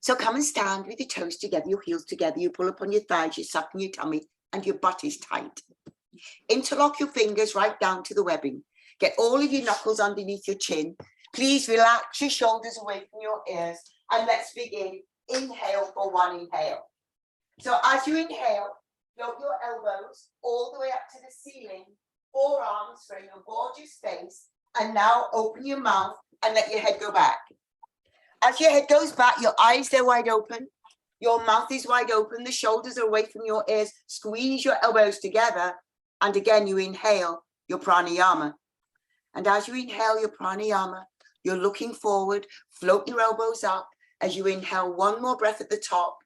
So come and stand with your toes together, your heels together, you pull up on your thighs, you suck in your tummy, and your butt is tight. Interlock your fingers right down to the webbing. Get all of your knuckles underneath your chin. Please relax your shoulders away from your ears, and let's begin. Inhale for one inhale. So as you inhale, float your elbows all the way up to the ceiling, forearms for your gorgeous face, and now open your mouth and let your head go back. As your head goes back, your eyes, they're wide open. Your mouth is wide open. The shoulders are away from your ears. Squeeze your elbows together. And again, you inhale your pranayama. And as you inhale your pranayama, you're looking forward, float your elbows up. As you inhale, one more breath at the top,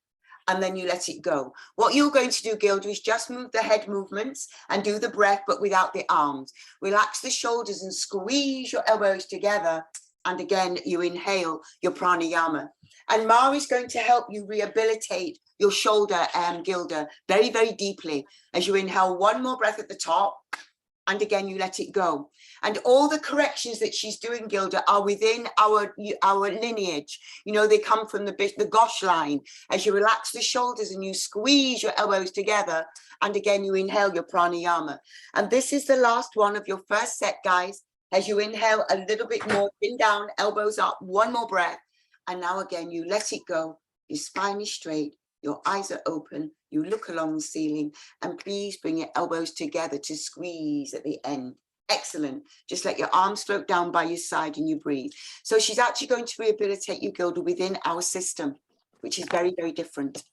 and then you let it go. What you're going to do, Gilda, is just move the head movements and do the breath, but without the arms. Relax the shoulders and squeeze your elbows together. And again, you inhale your pranayama. And Ma is going to help you rehabilitate your shoulder, Gilda, very, very deeply. As you inhale, one more breath at the top. And again, you let it go. And all the corrections that she's doing, Gilda, are within our lineage. You know, they come from the Gosh line. As you relax the shoulders and you squeeze your elbows together. And again, you inhale your pranayama. And this is the last one of your first set, guys. As you inhale a little bit more, chin down, elbows up, one more breath. And now again, you let it go. Your spine is straight. Your eyes are open. You look along the ceiling, and please bring your elbows together to squeeze at the end. Excellent. Just let your arms float down by your side and you breathe. So she's actually going to rehabilitate you, Gilda, within our system, which is very, very different.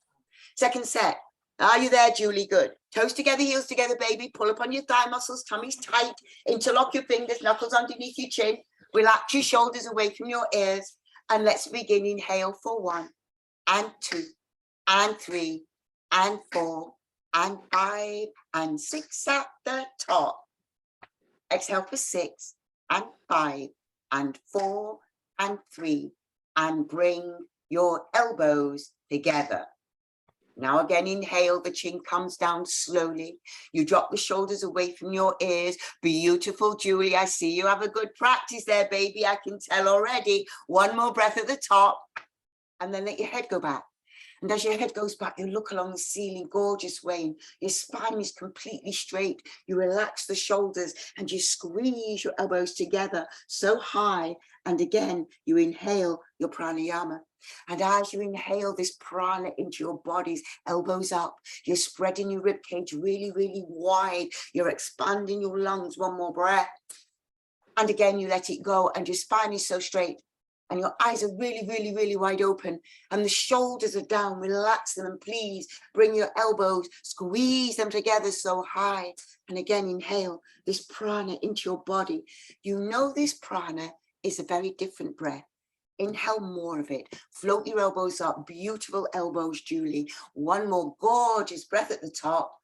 Second set. Are you there, Julie? Good. Toes together, heels together, baby. Pull up on your thigh muscles, tummy's tight. Interlock your fingers, knuckles underneath your chin. Relax your shoulders away from your ears. And let's begin. Inhale for 1 and 2 and 3 and 4 and 5 and 6 at the top. Exhale for 6 and 5 and 4 and 3 and bring your elbows together. Now again, inhale, the chin comes down slowly. You drop the shoulders away from your ears. Beautiful, Julie. I see you have a good practice there, baby. I can tell already. One more breath at the top, and then let your head go back. And as your head goes back, you look along the ceiling, gorgeous, Wayne. Your spine is completely straight. You relax the shoulders and you squeeze your elbows together so high. And again, you inhale your pranayama. And as you inhale this prana into your bodies, elbows up, you're spreading your rib cage really, really wide. You're expanding your lungs. One more breath. And again, you let it go. And your spine is so straight. And your eyes are really, really, really wide open. And the shoulders are down. Relax them. And please bring your elbows, squeeze them together so high. And again, inhale this prana into your body. You know this prana is a very different breath. Inhale more of it. Float your elbows up. Beautiful elbows, Julie. One more gorgeous breath at the top.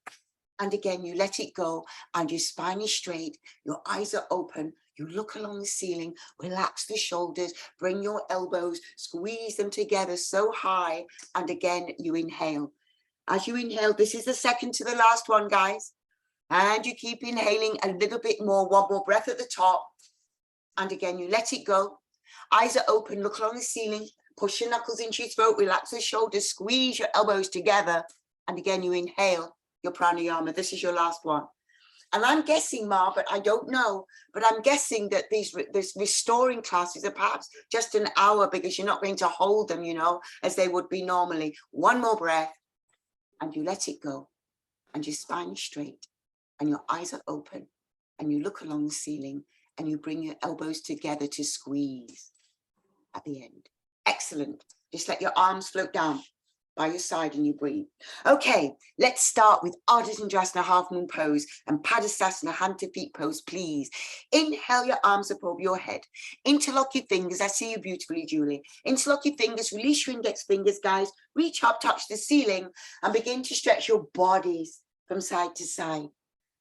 And again, you let it go. And your spine is straight. Your eyes are open. You look along the ceiling, relax the shoulders, bring your elbows, squeeze them together so high. And again, you inhale. As you inhale, this is the second to the last one, guys. And you keep inhaling a little bit more, one more breath at the top. And again, you let it go. Eyes are open, look along the ceiling, push your knuckles into your throat, relax the shoulders, squeeze your elbows together. And again, you inhale your pranayama. This is your last one. And I'm guessing, Ma, but I don't know, but I'm guessing that these restoring classes are perhaps just an hour because you're not going to hold them, you know, as they would be normally. One more breath and you let it go and your spine is straight and your eyes are open and you look along the ceiling and you bring your elbows together to squeeze at the end. Excellent. Just let your arms float down by your side and you breathe. Okay, let's start with Ardha Chandrasana half moon pose and Padasana hand to feet pose, please. Inhale your arms up over your head. Interlock your fingers. I see you beautifully, Julie. Interlock your fingers, release your index fingers, guys. Reach up, touch the ceiling and begin to stretch your bodies from side to side.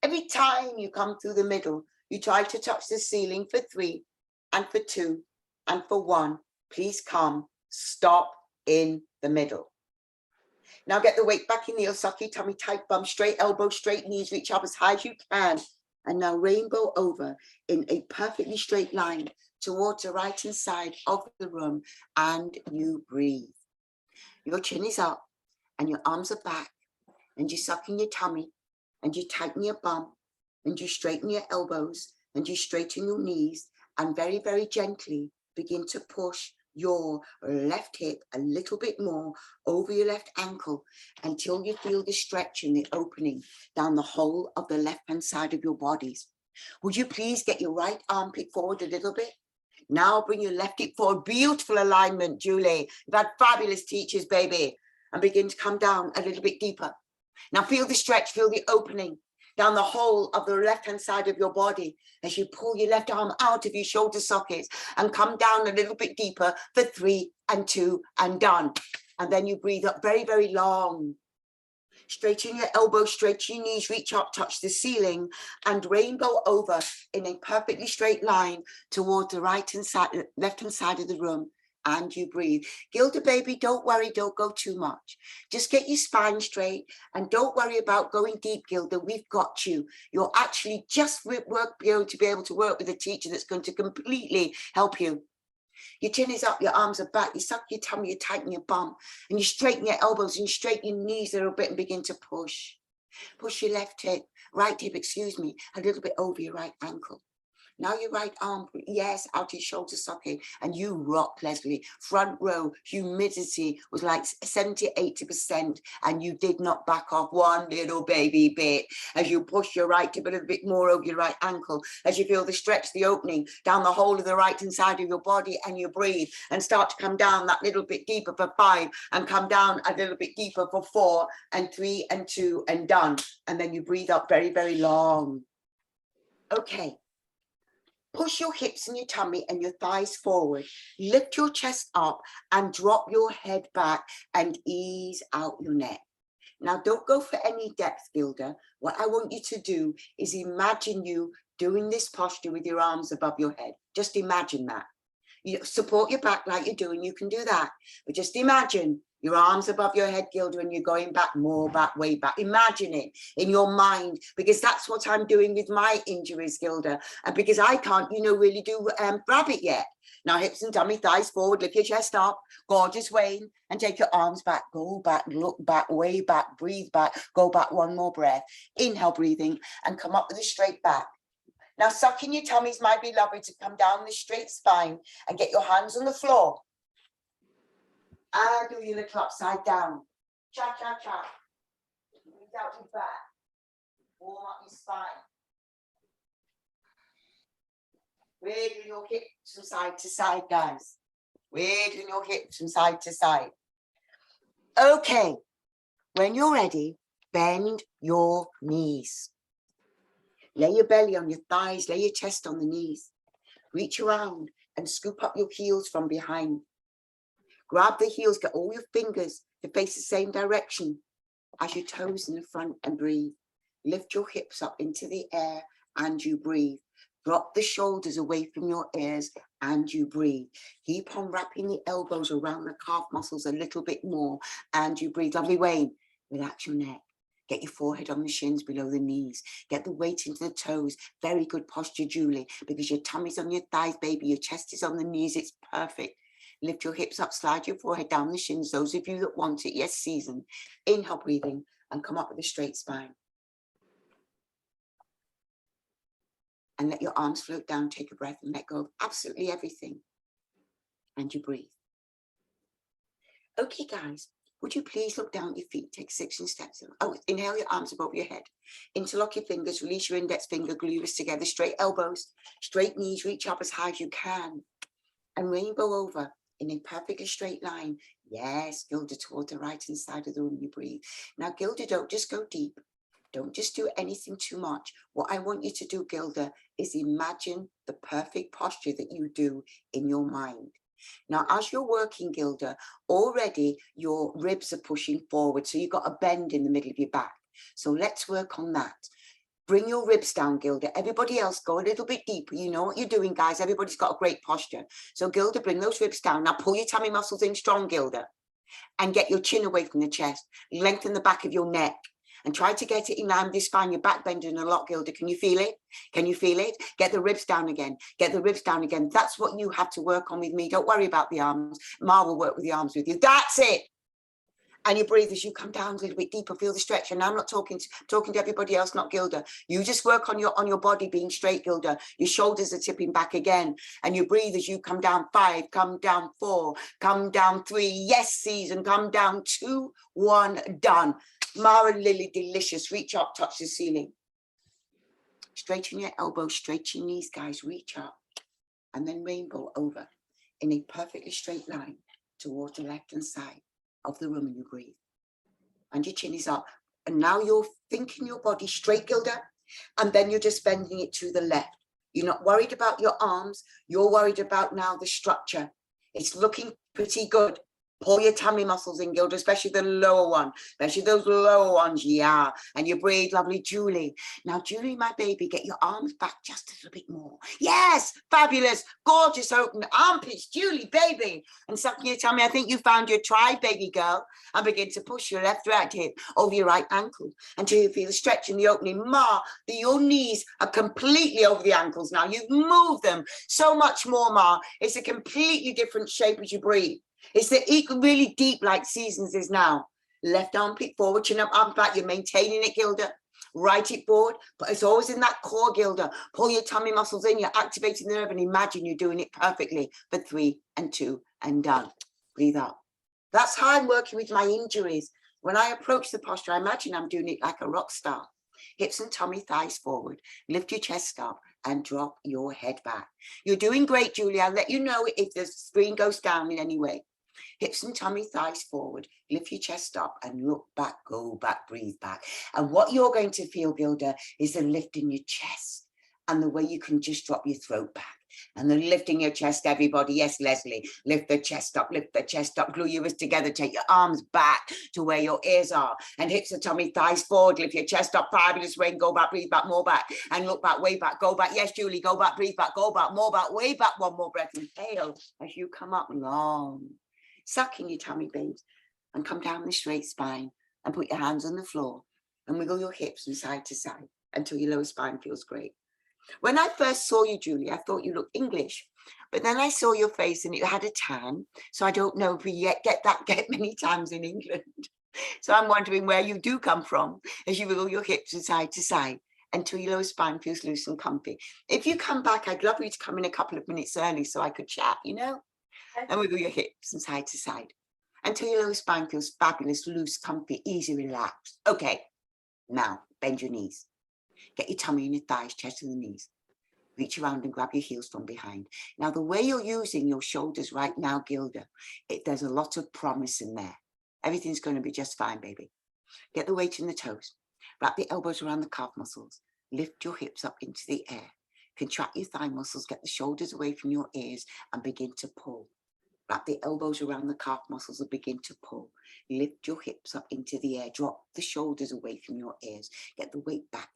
Every time you come through the middle, you try to touch the ceiling for 3 and for 2 and for 1. Please come, stop in the middle. Now get the weight back in the heel, suck your tummy tight, bum straight, elbow straight, knees reach up as high as you can. And now rainbow over in a perfectly straight line towards the right hand side of the room and you breathe. Your chin is up and your arms are back, and you suck in your tummy, and you tighten your bum, and you straighten your elbows, and you straighten your knees, and very, very gently begin to push your left hip a little bit more over your left ankle until you feel the stretch and the opening down the whole of the left-hand side of your bodies. Would you please get your right armpit forward a little bit? Now bring your left hip forward. Beautiful alignment, Julie. You've had fabulous teachers, baby. And begin to come down a little bit deeper. Now feel the stretch, feel the opening down the whole of the left-hand side of your body as you pull your left arm out of your shoulder sockets and come down a little bit deeper for 3 and 2 and done. And then you breathe up very, very long. Straighten your elbows, straighten your knees, reach up, touch the ceiling, and rainbow over in a perfectly straight line towards the right-hand side, left-hand side of the room. And you breathe. Gilda, baby, don't worry, don't go too much. Just get your spine straight and don't worry about going deep, Gilda. We've got you. You're actually just be able to work with a teacher that's going to completely help you. Your chin is up, your arms are back, you suck your tummy, you tighten your bum, and you straighten your elbows and you straighten your knees a little bit and begin to push. Push your right hip, a little bit over your right ankle. Now your right arm, yes, out your shoulder socket, and you rock, Leslie. Front row, humidity was like 70, 80%, and you did not back off one little baby bit. As you push your right hip a little bit more over your right ankle, as you feel the stretch, the opening down the whole of the right-hand side of your body, and you breathe and start to come down that little bit deeper for 5, and come down a little bit deeper for 4, and 3 and 2, and done. And then you breathe up very, very long. Okay. Push your hips and your tummy and your thighs forward. Lift your chest up and drop your head back and ease out your neck. Now, don't go for any depth, Gilda. What I want you to do is imagine you doing this posture with your arms above your head. Just imagine that. You support your back like you're doing, you can do that. But just imagine your arms above your head, Gilda, and you're going back, more back, way back. Imagine it in your mind, because that's what I'm doing with my injuries, Gilda. And because I can't, really do rabbit yet. Now, hips and tummy, thighs forward, lift your chest up, gorgeous Wayne, and take your arms back, go back, look back, way back, breathe back, go back, one more breath. Inhale, breathing, and come up with a straight back. Now, sucking your tummies might be lovely to come down the straight spine and get your hands on the floor. And do your little upside down. Cha, cha, cha. Breathe out your back. Warm up your spine. Wiggling your hips from side to side, guys. Wiggling your hips from side to side. Okay. When you're ready, bend your knees. Lay your belly on your thighs, lay your chest on the knees. Reach around and scoop up your heels from behind. Grab the heels, get all your fingers to face the same direction as your toes in the front, and breathe. Lift your hips up into the air and you breathe. Drop the shoulders away from your ears and you breathe. Keep on wrapping the elbows around the calf muscles a little bit more and you breathe. Lovely Wayne, relax your neck. Get your forehead on the shins below the knees. Get the weight into the toes. Very good posture, Julie, because your tummy's on your thighs, baby. Your chest is on the knees. It's perfect. Lift your hips up, slide your forehead down the shins. Those of you that want it, yes, season. Inhale, breathing, and come up with a straight spine. And let your arms float down. Take a breath and let go of absolutely everything. And you breathe. Okay, guys. Would you please look down at your feet, take 6 steps. Oh, inhale your arms above your head. Interlock your fingers, release your index finger, glue your wrists together, straight elbows, straight knees, reach up as high as you can. And rainbow over in a perfectly straight line. Yes, Gilda, toward the right-hand side of the room, you breathe. Now, Gilda, don't just go deep. Don't just do anything too much. What I want you to do, Gilda, is imagine the perfect posture that you do in your mind. Now, as you're working, Gilda, already your ribs are pushing forward. So you've got a bend in the middle of your back. So let's work on that. Bring your ribs down, Gilda. Everybody else, go a little bit deeper. You know what you're doing, guys. Everybody's got a great posture. So Gilda, bring those ribs down. Now pull your tummy muscles in strong, Gilda. And get your chin away from the chest. Lengthen the back of your neck. And try to get it in line with your spine. Your back bending a lot, Gilda. Can you feel it? Can you feel it? Get the ribs down again. Get the ribs down again. That's what you have to work on with me. Don't worry about the arms. Ma will work with the arms with you. That's it. And you breathe as you come down a little bit deeper, feel the stretch. And I'm not talking to everybody else, not Gilda. You just work on your body being straight, Gilda. Your shoulders are tipping back again. And you breathe as you come down 5, come down 4, come down 3. Yes, season, come down 2, 1, done. Mara Lily, delicious. Reach up, touch the ceiling. Straighten your elbows, straighten your knees, guys. Reach up. And then rainbow over in a perfectly straight line towards the left-hand side of the room, and you breathe. And your chin is up. And now you're thinking your body straight, Gilda, and then you're just bending it to the left. You're not worried about your arms. You're worried about now the structure. It's looking pretty good. Pull your tummy muscles in, Gilda, especially the lower one, especially those lower ones, yeah. And you breathe, lovely Julie. Now, Julie, my baby, get your arms back just a little bit more. Yes, fabulous, gorgeous, open armpits, Julie, baby. And sucking your tummy, I think you found your tribe, baby girl. And begin to push your left right hip over your right ankle until you feel the stretch in the opening. Ma, your knees are completely over the ankles now. You've moved them so much more, Ma. It's a completely different shape as you breathe. It's the really deep like Seasons is now. Left armpit forward, chin up, arm back. You're maintaining it, Gilda. Right hip forward, but it's always in that core, Gilda. Pull your tummy muscles in. You're activating the nerve and imagine you're doing it perfectly for 3 and 2 and done. Breathe up. That's how I'm working with my injuries. When I approach the posture, I imagine I'm doing it like a rock star. Hips and tummy, thighs forward. Lift your chest up and drop your head back. You're doing great, Julie. I'll let you know if the screen goes down in any way. Hips and tummy, thighs forward. Lift your chest up and look back, go back, breathe back. And what you're going to feel, Gilda, is the lift in your chest and the way you can just drop your throat back. And then lifting your chest, everybody. Yes, Leslie, lift the chest up, glue your wrists together, take your arms back to where your ears are. And hips and tummy, thighs forward, lift your chest up, fabulous, Wayne, go back, breathe back, more back, and look back, way back, go back. Yes, Julie, go back, breathe back, go back, more back, way back, one more breath, inhale as you come up long. Suck in your tummy, babes, and come down the straight spine and put your hands on the floor and wiggle your hips from side to side until your lower spine feels great. When I first saw you, Julie, I thought you looked English, but then I saw your face and you had a tan. So I don't know if we yet get many tans in England. So I'm wondering where you do come from as you wiggle your hips from side to side until your lower spine feels loose and comfy. If you come back, I'd love you to come in a couple of minutes early so I could chat, you know? And wiggle your hips from side to side until your lower spine feels fabulous, loose, comfy, easy, relaxed. Okay, now bend your knees. Get your tummy and your thighs, chest and the knees. Reach around and grab your heels from behind. Now, the way you're using your shoulders right now, Gilda, there's a lot of promise in there. Everything's going to be just fine, baby. Get the weight in the toes. Wrap the elbows around the calf muscles. Lift your hips up into the air. Contract your thigh muscles. Get the shoulders away from your ears and begin to pull. Wrap the elbows around the calf muscles and begin to pull. Lift your hips up into the air. Drop the shoulders away from your ears. Get the weight back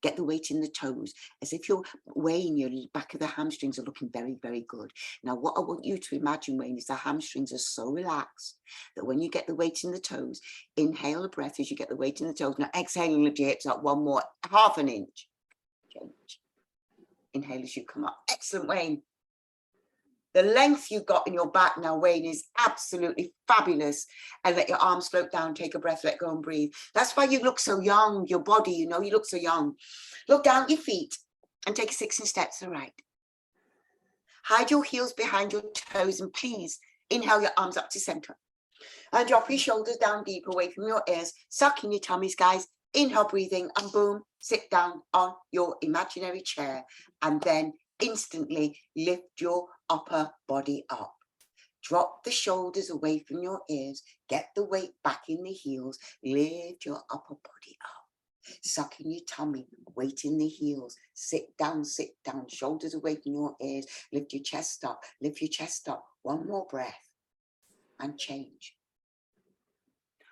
get the weight in the toes, as if you're weighing your back of the hamstrings are looking very, very good. Now, what I want you to imagine, Wayne, is the hamstrings are so relaxed that when you get the weight in the toes, inhale a breath as you get the weight in the toes. Now, exhale and lift your hips up one more, half an inch. Change. Inhale as you come up. Excellent, Wayne. The length you've got in your back now, Wayne, is absolutely fabulous. And let your arms float down, take a breath, let go and breathe. That's why you look so young, your body, you know, you look so young. Look down at your feet and take 16 steps to the right. Hide your heels behind your toes and please inhale your arms up to center. And drop your shoulders down deep away from your ears. Suck in your tummies, guys. Inhale, breathing, and boom, sit down on your imaginary chair. And then instantly lift your upper body up. Drop the shoulders away from your ears. Get the weight back in the heels. Lift your upper body up. Suck in your tummy, weight in the heels. Sit down, shoulders away from your ears. Lift your chest up, lift your chest up. One more breath and change.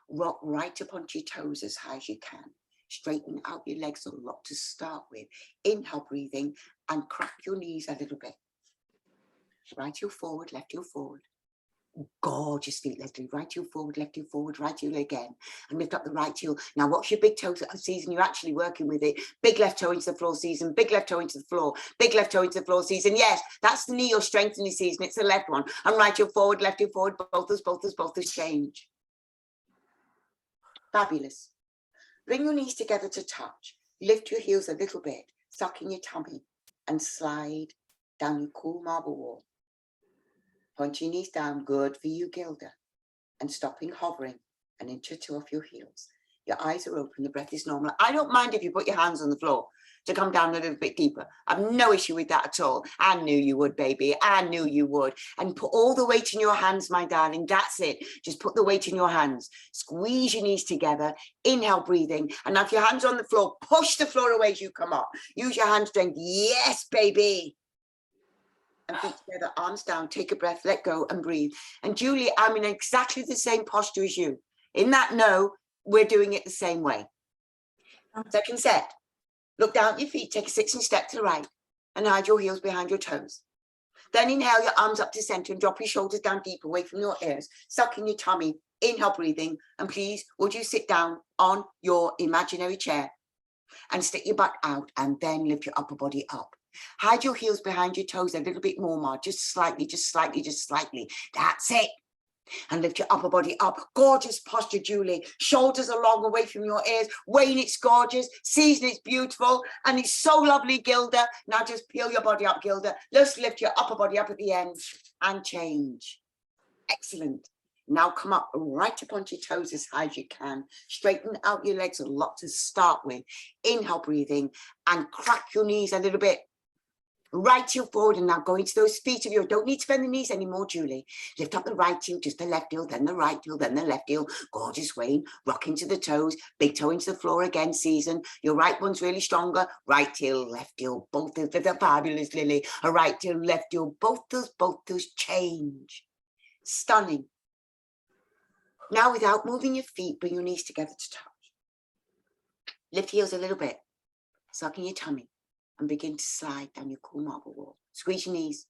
Rock right up onto your toes as high as you can. Straighten out your legs a lot to start with. Inhale, breathing, and crack your knees a little bit. Right heel forward, left heel forward. Gorgeous feet, Leslie. Right heel forward, left heel forward, right heel again. And lift up the right heel. Now watch your big toe, Season. You're actually working with it. Big left toe into the floor, Season. Big left toe into the floor. Big left toe into the floor, Season. Yes, that's the knee you're strengthening, Season. It's the left one. And right heel forward, left heel forward. Both those change. Fabulous. Bring your knees together to touch. Lift your heels a little bit, suck in your tummy, and slide down your cool marble wall. Point your knees down, good for you, Gilda. And stopping hovering an inch or two off your heels. Your eyes are open, the breath is normal. I don't mind if you put your hands on the floor to come down a little bit deeper. I've no issue with that at all. I knew you would, baby. I knew you would. And put all the weight in your hands, my darling. That's it. Just put the weight in your hands. Squeeze your knees together. Inhale, breathing. And now if your hands are on the floor, push the floor away as you come up. Use your hand strength. Yes, baby. And feet together, arms down. Take a breath, let go and breathe. And Julie, I'm in exactly the same posture as you. In that no, we're doing it the same way. Second set. Look down at your feet, take a 6-inch step to the right and hide your heels behind your toes. Then inhale your arms up to center and drop your shoulders down deep away from your ears. Suck in your tummy, inhale, breathing. And please, would you sit down on your imaginary chair and stick your butt out and then lift your upper body up. Hide your heels behind your toes a little bit more, Ma, just slightly, just slightly, just slightly. That's it. And lift your upper body up. Gorgeous posture, Julie. Shoulders are long away from your ears. Wayne, it's gorgeous. Season, it's beautiful. And it's so lovely, Gilda. Now just peel your body up, Gilda. Let's lift your upper body up at the end and change. Excellent. Now come up right up onto your toes as high as you can. Straighten out your legs a lot to start with. Inhale, breathing, and crack your knees a little bit. Right heel forward, and now go into those feet of yours. Don't need to bend the knees anymore, Julie. Lift up the right heel, just the left heel, then the right heel, then the left heel. Gorgeous, Wayne. Rock into the toes, big toe into the floor again, Season. Your right one's really stronger. Right heel, left heel, both of them. Fabulous, Lily. A right heel, left heel, both those change. Stunning. Now, without moving your feet, bring your knees together to touch. Lift heels a little bit. Suck in your tummy. And begin to slide down your cool marble wall. Squeeze your knees.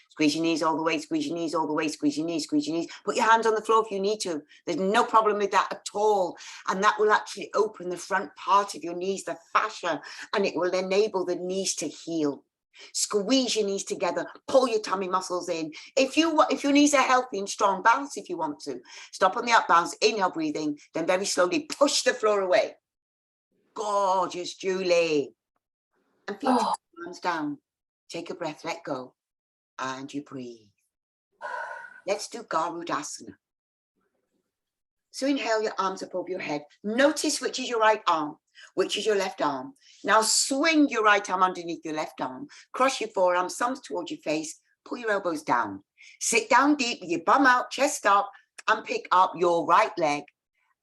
Squeeze your knees all the way, squeeze your knees all the way, squeeze your knees, squeeze your knees. Put your hands on the floor if you need to. There's no problem with that at all. And that will actually open the front part of your knees, the fascia, and it will enable the knees to heal. Squeeze your knees together, pull your tummy muscles in. If your knees are healthy and strong, bounce if you want to. Stop on the up bounce, inhale, breathing, then very slowly push the floor away. Gorgeous, Julie. And feet arms down. Take a breath, let go, and you breathe. Let's do Garudasana. So inhale your arms above your head. Notice which is your right arm, which is your left arm. Now swing your right arm underneath your left arm. Cross your forearms, thumbs towards your face. Pull your elbows down. Sit down deep with your bum out, chest up, and pick up your right leg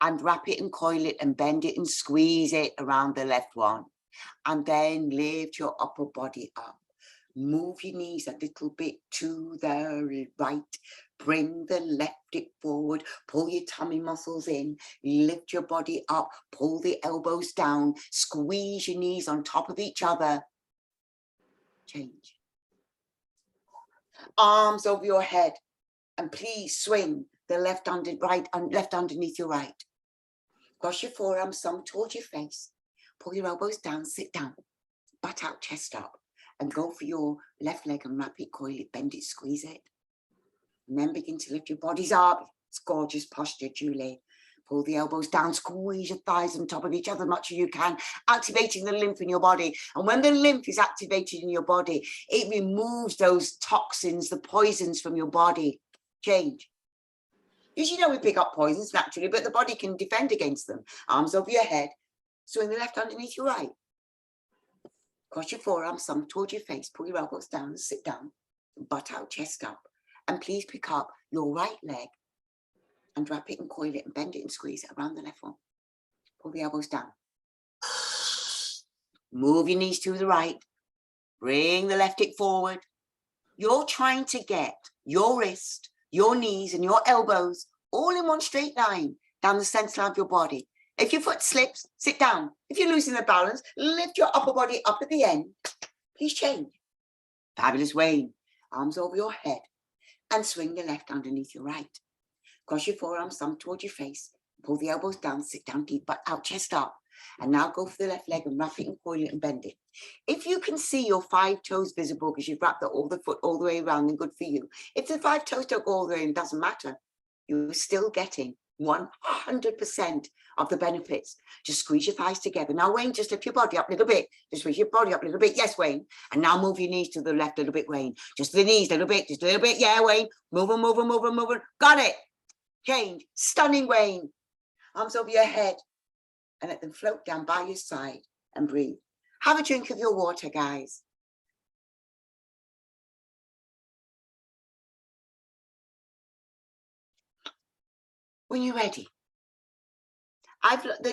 and wrap it and coil it and bend it and squeeze it around the left one. And then lift your upper body up. Move your knees a little bit to the right. Bring the left hip forward. Pull your tummy muscles in. Lift your body up. Pull the elbows down. Squeeze your knees on top of each other. Change. Arms over your head. And please swing the left underneath your right. Cross your forearms, thumb towards your face. Pull your elbows down, sit down, butt out, chest up, and go for your left leg and wrap it, coil it, bend it, squeeze it. And then begin to lift your bodies up. It's gorgeous posture, Julie. Pull the elbows down, squeeze your thighs on top of each other as much as you can, activating the lymph in your body. And when the lymph is activated in your body, it removes those toxins, the poisons from your body. Change. Usually, we pick up poisons naturally, but the body can defend against them. Arms over your head. Swing the left underneath your right. Cross your forearms, thumb towards your face. Pull your elbows down and sit down. Butt out, chest up. And please pick up your right leg and wrap it and coil it and bend it and squeeze it around the left one. Pull the elbows down. Move your knees to the right. Bring the left hip forward. You're trying to get your wrist, your knees and your elbows all in one straight line down the center line of your body. If your foot slips, sit down. If you're losing the balance, lift your upper body up at the end. Please change. Fabulous, Wayne. Arms over your head and swing the left underneath your right. Cross your forearms, thumb towards your face. Pull the elbows down, sit down deep, butt out, chest up. And now go for the left leg and wrap it and coil it and bend it. If you can see your 5 toes visible because you've wrapped the foot all the way around, then good for you. If the 5 toes don't go all the way, it doesn't matter. You're still getting 100% of the benefits. Just squeeze your thighs together. Now, Wayne, just lift your body up a little bit. Just squeeze your body up a little bit. Yes, Wayne. And now move your knees to the left a little bit, Wayne. Just the knees a little bit, just a little bit. Yeah, Wayne. Move them, move them, move them, move them. Got it. Change. Stunning, Wayne. Arms over your head and let them float down by your side and breathe. Have a drink of your water, guys. When you're ready.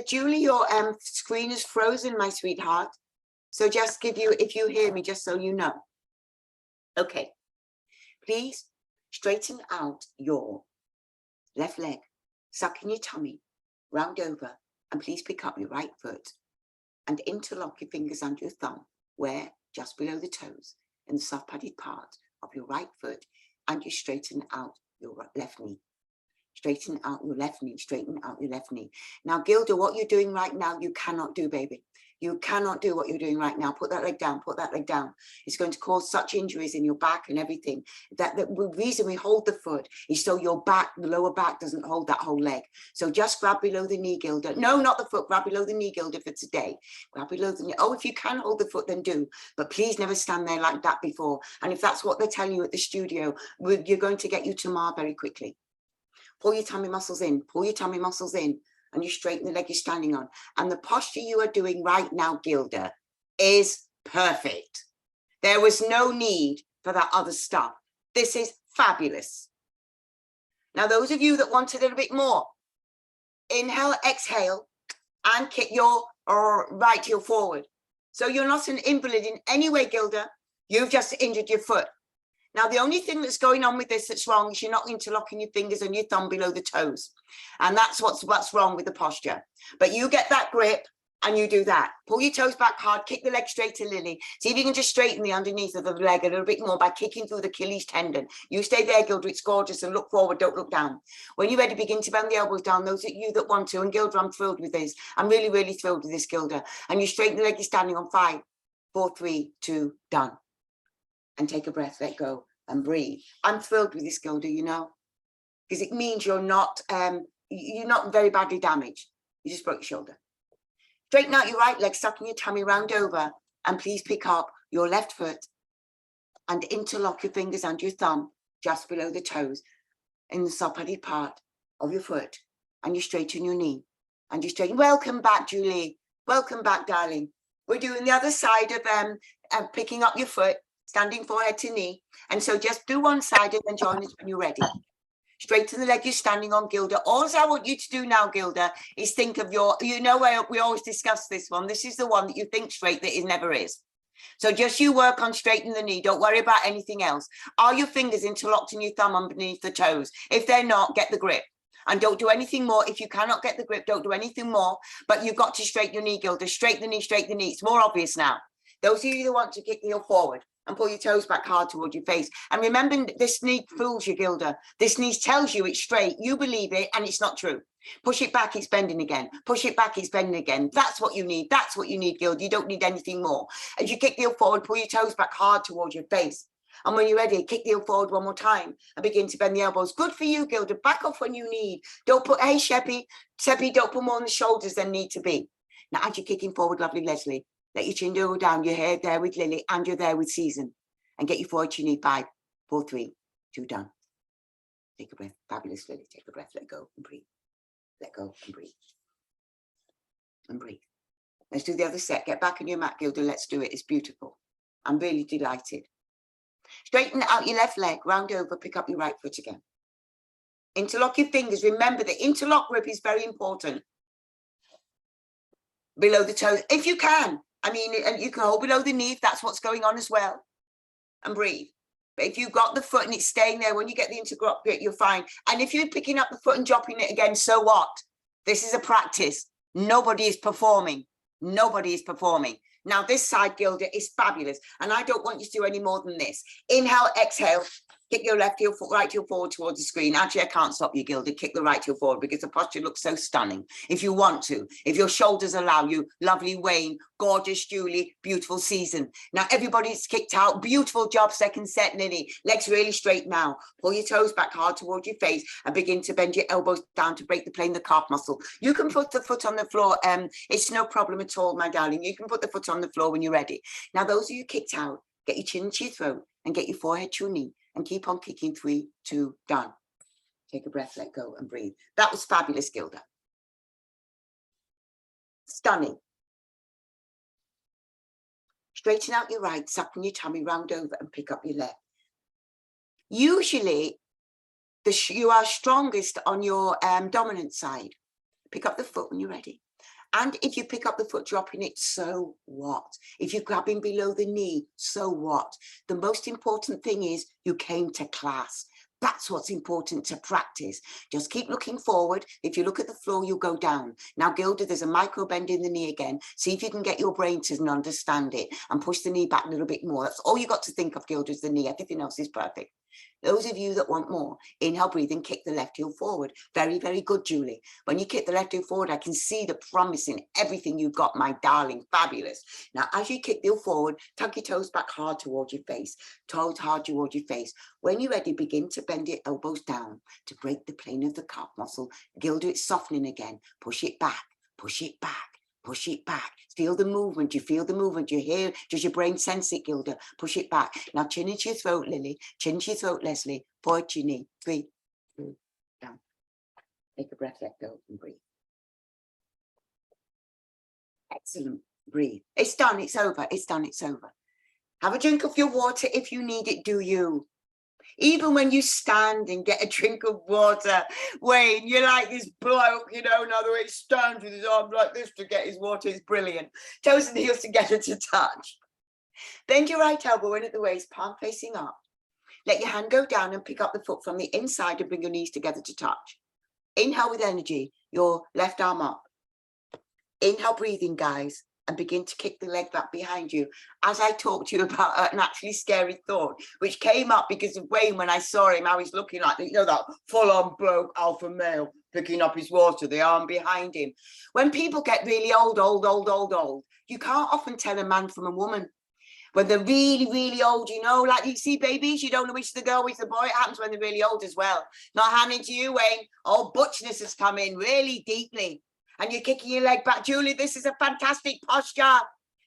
Julie, your screen is frozen, my sweetheart. So just if you hear me, just so you know. Okay. Please straighten out your left leg, suck in your tummy, round over, and please pick up your right foot and interlock your fingers under your thumb, where just below the toes, in the soft padded part of your right foot, and you straighten out your left knee. Straighten out your left knee, straighten out your left knee. Now, Gilda, what you're doing right now, you cannot do, baby. You cannot do what you're doing right now. Put that leg down, put that leg down. It's going to cause such injuries in your back and everything. That the reason we hold the foot is so your back, the lower back doesn't hold that whole leg. So just grab below the knee, Gilda. No, not the foot, grab below the knee, Gilda, for today. Grab below the knee. Oh, if you can hold the foot, then do. But please never stand there like that before. And if that's what they're telling you at the studio, you're going to get you to MAR very quickly. Pull your tummy muscles in, pull your tummy muscles in, and you straighten the leg you're standing on. And the posture you are doing right now, Gilda, is perfect. There was no need for that other stuff. This is fabulous. Now, those of you that want a little bit more, inhale, exhale, and kick your right heel forward. So you're not an invalid in any way, Gilda. You've just injured your foot. Now, the only thing that's going on with this that's wrong is you're not interlocking your fingers and your thumb below the toes. And that's what's wrong with the posture. But you get that grip and you do that. Pull your toes back hard, kick the leg straight to Lily. See if you can just straighten the underneath of the leg a little bit more by kicking through the Achilles tendon. You stay there, Gilda, it's gorgeous, and look forward, don't look down. When you're ready, begin to bend the elbows down, those of you that want to. And Gilda, I'm thrilled with this. I'm really, really thrilled with this, Gilda. And you straighten the leg you're standing on. 5, 4, 3, 2, done. And take a breath, let go. And breathe. I'm thrilled with this, Gilda, you know, because it means you're not very badly damaged. You just broke your shoulder. Straighten out your right leg, sucking your tummy round over, and please pick up your left foot and interlock your fingers under your thumb just below the toes in the soft padded part of your foot, and you straighten your knee and you straighten. Welcome back, Julie. Welcome back, darling. We're doing the other side of picking up your foot, standing forehead to knee. And so just do one side and then join us when you're ready. Straighten the leg you're standing on, Gilda. All I want you to do now, Gilda, is think of your, you know, we always discuss this one. This is the one that you think straight that it never is. So just you work on straightening the knee. Don't worry about anything else. Are your fingers interlocked in your thumb underneath the toes? If they're not, get the grip. And don't do anything more. If you cannot get the grip, don't do anything more. But you've got to straighten your knee, Gilda. Straighten the knee, straighten the knee. It's more obvious now. Those of you that want to kick the heel forward and pull your toes back hard towards your face. And remember, this knee fools you, Gilda. This knee tells you it's straight. You believe it, and it's not true. Push it back, it's bending again. Push it back, it's bending again. That's what you need. That's what you need, Gilda. You don't need anything more. As you kick the heel forward, pull your toes back hard towards your face. And when you're ready, kick the heel forward one more time and begin to bend the elbows. Good for you, Gilda. Back off when you need. Don't put, hey, Sheppy, don't put more on the shoulders than need to be. Now, as you're kicking forward, lovely Leslie, let your chin go down, your head there with Lily, and you're there with Season. And get you forward to your knee. 5, 4, 3, 2, done. Take a breath. Fabulous, Lily. Take a breath. Let go and breathe. Let go and breathe. And breathe. Let's do the other set. Get back on your mat, Gilda. Let's do it. It's beautiful. I'm really delighted. Straighten out your left leg. Round over. Pick up your right foot again. Interlock your fingers. Remember, the interlock grip is very important. Below the toes, if you can. I mean, and you can hold below the knee if that's what's going on as well. And breathe. But if you've got the foot and it's staying there, when you get the interlock grip, you're fine. And if you're picking up the foot and dropping it again, so what? This is a practice. Nobody is performing. Nobody is performing. Now, this side, Gilda, is fabulous. And I don't want you to do any more than this. Inhale, exhale. Kick your left heel, right heel forward towards the screen. Actually, I can't stop you, Gilda. Kick the right heel forward because the posture looks so stunning. If you want to, if your shoulders allow you, lovely Wayne, gorgeous Julie, beautiful Season. Now everybody's kicked out. Beautiful job, second set, Lily. Legs really straight now. Pull your toes back hard towards your face and begin to bend your elbows down to break the plane, the calf muscle. You can put the foot on the floor. It's no problem at all, my darling. You can put the foot on the floor when you're ready. Now, those of you kicked out, get your chin to your throat and get your forehead to your knee. And keep on kicking. 3, 2, done. Take a breath, let go and breathe. That was fabulous, Gilda. Stunning. Straighten out your right, suck on your tummy, round over and pick up your left. Usually, you are strongest on your dominant side. Pick up the foot when you're ready. And if you pick up the foot dropping it, so what? If you're grabbing below the knee, so what? The most important thing is you came to class. That's what's important to practice. Just keep looking forward. If you look at the floor, you'll go down. Now, Gilda, there's a micro bend in the knee again. See if you can get your brain to understand it and push the knee back a little bit more. That's all you got to think of, Gilda, is the knee. Everything else is perfect. Those of you that want more, inhale, breathe and kick the left heel forward. Very, very good, Julie. When you kick the left heel forward, I can see the promise in everything you've got, my darling. Fabulous. Now, as you kick the heel forward, tuck your toes back hard towards your face. Toes hard towards your face. When you're ready, begin to bend your elbows down to break the plane of the calf muscle. Gilda, it's softening again. Push it back. Push it back. Push it back. Feel the movement. You feel the movement. You hear. Does your brain sense it, Gilda? Push it back. Now chin into your throat, Lily. Chin to your throat, Leslie. Forward to your knee. 3, 2, down. Take a breath, let go and breathe. Excellent. Breathe. It's done. It's over. It's done. It's over. Have a drink of your water if you need it. Do you? Even when you stand and get a drink of water, Wayne, you're like this bloke, you know, in other words, stands with his arms like this to get his water. It's brilliant. Toes and heels together to touch. Bend your right elbow in at the waist, palm facing up. Let your hand go down and pick up the foot from the inside and bring your knees together to touch. Inhale with energy, your left arm up. Inhale, breathing, guys. And begin to kick the leg back behind you. As I talked to you about an actually scary thought, which came up because of Wayne, when I saw him, how he's looking like, you know, that full-on bloke alpha male picking up his water, the arm behind him. When people get really old, you can't often tell a man from a woman. When they're really, really old, you know, like you see babies, you don't know which is the girl, which is the boy. It happens when they're really old as well. Not handing to you, Wayne. Oh, butchness has come in really deeply. And you're kicking your leg back. Julie, this is a fantastic posture.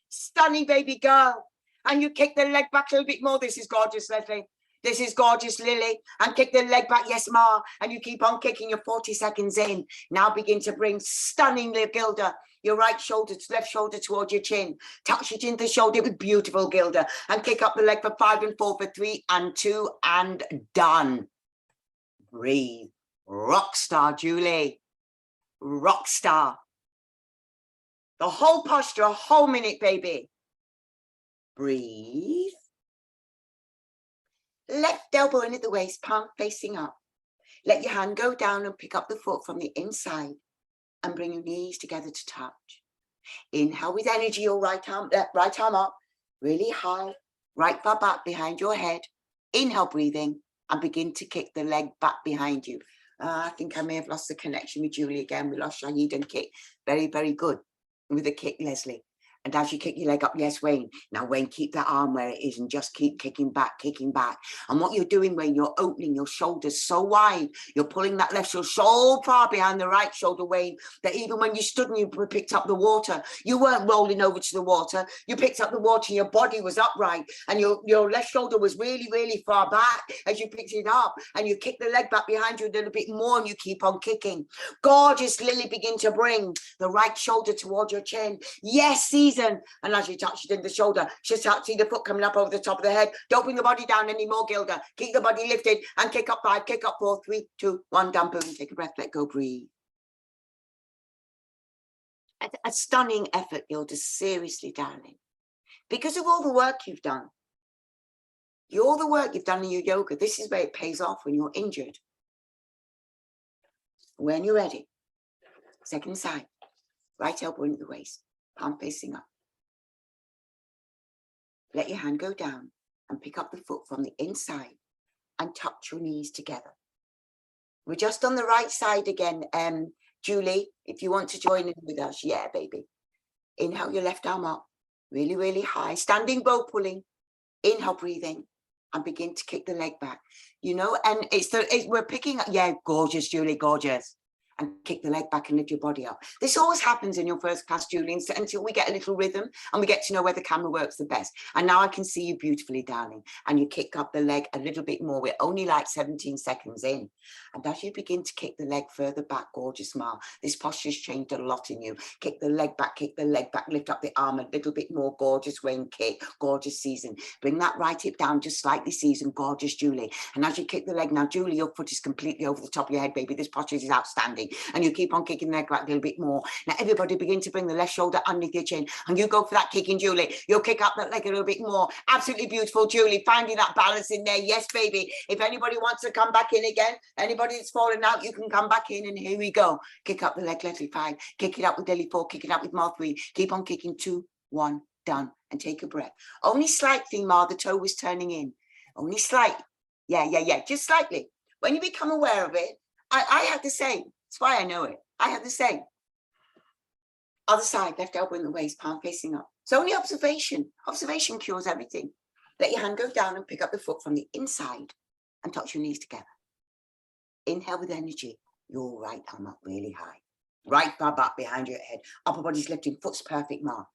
Stunning, baby girl. And you kick the leg back a little bit more. This is gorgeous, Leslie. This is gorgeous, Lily. And kick the leg back. Yes, Ma. And you keep on kicking. You're 40 seconds in. Now begin to bring stunning, Gilda. Your right shoulder, left shoulder towards your chin. Touch your chin to the shoulder with beautiful, Gilda. And kick up the leg for 5 and 4 for 3 and 2 and done. Breathe. Rock star, Julie. Rock star. The whole posture, a whole minute, baby. Breathe. Left elbow in at the waist, palm facing up. Let your hand go down and pick up the foot from the inside and bring your knees together to touch. Inhale with energy, your right arm up, really high, right bar back behind your head. Inhale, breathing, and begin to kick the leg back behind you. I think I may have lost the connection with Julie again. We lost Shahid and kick. Very, very good with the kick, Leslie. And as you kick your leg up, yes, Wayne. Now, Wayne, keep that arm where it is and just keep kicking back, kicking back. And what you're doing, Wayne, you're opening your shoulders so wide. You're pulling that left shoulder so far behind the right shoulder, Wayne, that even when you stood and you picked up the water, you weren't rolling over to the water. You picked up the water and your body was upright. And your left shoulder was really, really far back as you picked it up. And you kick the leg back behind you a little bit more and you keep on kicking. Gorgeous, Lily, begin to bring the right shoulder towards your chin. Yes, Season. And as you touch it in the shoulder, just see the foot coming up over the top of the head. Don't bring the body down anymore, Gilda. Keep the body lifted and kick up 5, kick up 4, 3, 2, 1, down, boom. Take a breath, let go, breathe. A stunning effort, Gilda, seriously, darling. Because of all the work you've done, all the work you've done in your yoga, this is where it pays off when you're injured. When you're ready, second side, right elbow into the waist. Palm facing up. Let your hand go down and pick up the foot from the inside and touch your knees together. We're just on the right side again. Julie, if you want to join in with us, yeah, baby. Inhale your left arm up, really, really high. Standing bow pulling. Inhale, breathing, and begin to kick the leg back. You know, and we're picking up, yeah, gorgeous, Julie, gorgeous. And kick the leg back and lift your body up. This always happens in your first class, Julie, until we get a little rhythm and we get to know where the camera works the best. And now I can see you beautifully, darling. And you kick up the leg a little bit more. We're only like 17 seconds in. And as you begin to kick the leg further back, gorgeous smile. This posture's changed a lot in you. Kick the leg back, lift up the arm a little bit more, gorgeous Wayne kick, gorgeous Season. Bring that right hip down just slightly, Season, gorgeous Julie. And as you kick the leg, now Julie, your foot is completely over the top of your head, baby. This posture is outstanding. And you keep on kicking the leg back a little bit more. Now everybody begin to bring the left shoulder underneath your chin, and you go for that kicking, Julie. You'll kick up that leg a little bit more. Absolutely beautiful, Julie, finding that balance in there. Yes, baby. If anybody wants to come back in again, anybody that's fallen out, you can come back in, and here we go. Kick up the leg, Leslie 5. Kick it up with Lily 4. Kick it up with Mar 3. Keep on kicking. 2, 1, done. And take a breath. Only slightly, Mar, the toe was turning in. Only slightly. Yeah. Just slightly. When you become aware of it, I had the same. That's why I know it. I have the same. Other side, left elbow in the waist, palm facing up. It's only observation. Observation cures everything. Let your hand go down and pick up the foot from the inside and touch your knees together. Inhale with energy. Your right arm up really high. Right bar back behind your head. Upper body's lifting, foot's perfect, Mark.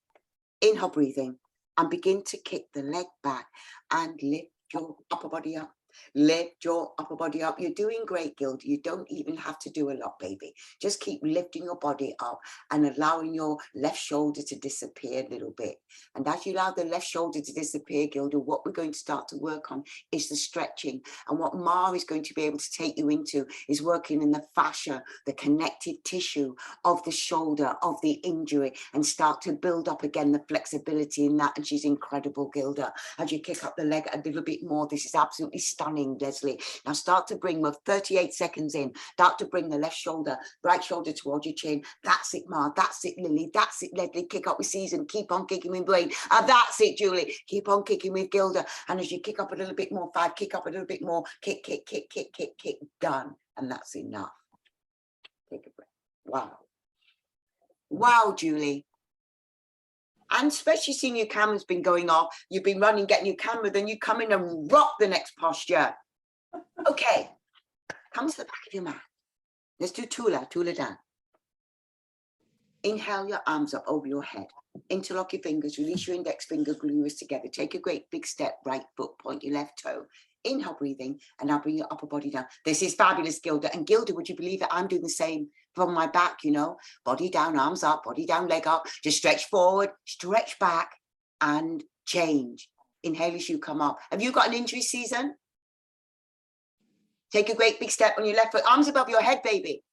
Inhale, breathing, and begin to kick the leg back and lift your upper body up. Lift your upper body up. You're doing great, Gilda. You don't even have to do a lot, baby. Just keep lifting your body up and allowing your left shoulder to disappear a little bit. And as you allow the left shoulder to disappear, Gilda, what we're going to start to work on is the stretching. And what Ma is going to be able to take you into is working in the fascia, the connective tissue of the shoulder, of the injury, and start to build up again the flexibility in that. And she's incredible, Gilda. As you kick up the leg a little bit more, this is absolutely stunning, Leslie. Now start to bring, we're 38 seconds in, start to bring the left shoulder, right shoulder towards your chin. That's it, Ma. That's it, Lily. That's it, Leslie. Kick up with Season. Keep on kicking with Wayne. That's it, Julie. Keep on kicking with Gilda. And as you kick up a little bit more, 5, kick up a little bit more, kick, kick, kick, kick, kick, kick, done. And that's enough. Take a breath. Wow. Wow, Julie. And especially seeing your camera's been going off, you've been running, getting your camera, then you come in and rock the next posture. Okay, come to the back of your mat. Let's do Tula down. Inhale your arms up over your head. Interlock your fingers, release your index finger, glue your wrists together. Take a great big step, right foot, point your left toe. Inhale, breathing, and now bring your upper body down. This is fabulous, Gilda. And Gilda, would you believe it? I'm doing the same from my back, you know. Body down, arms up, body down, leg up. Just stretch forward, stretch back, and change. Inhale as you come up. Have you got an injury, Season? Take a great big step on your left foot. Arms above your head, baby.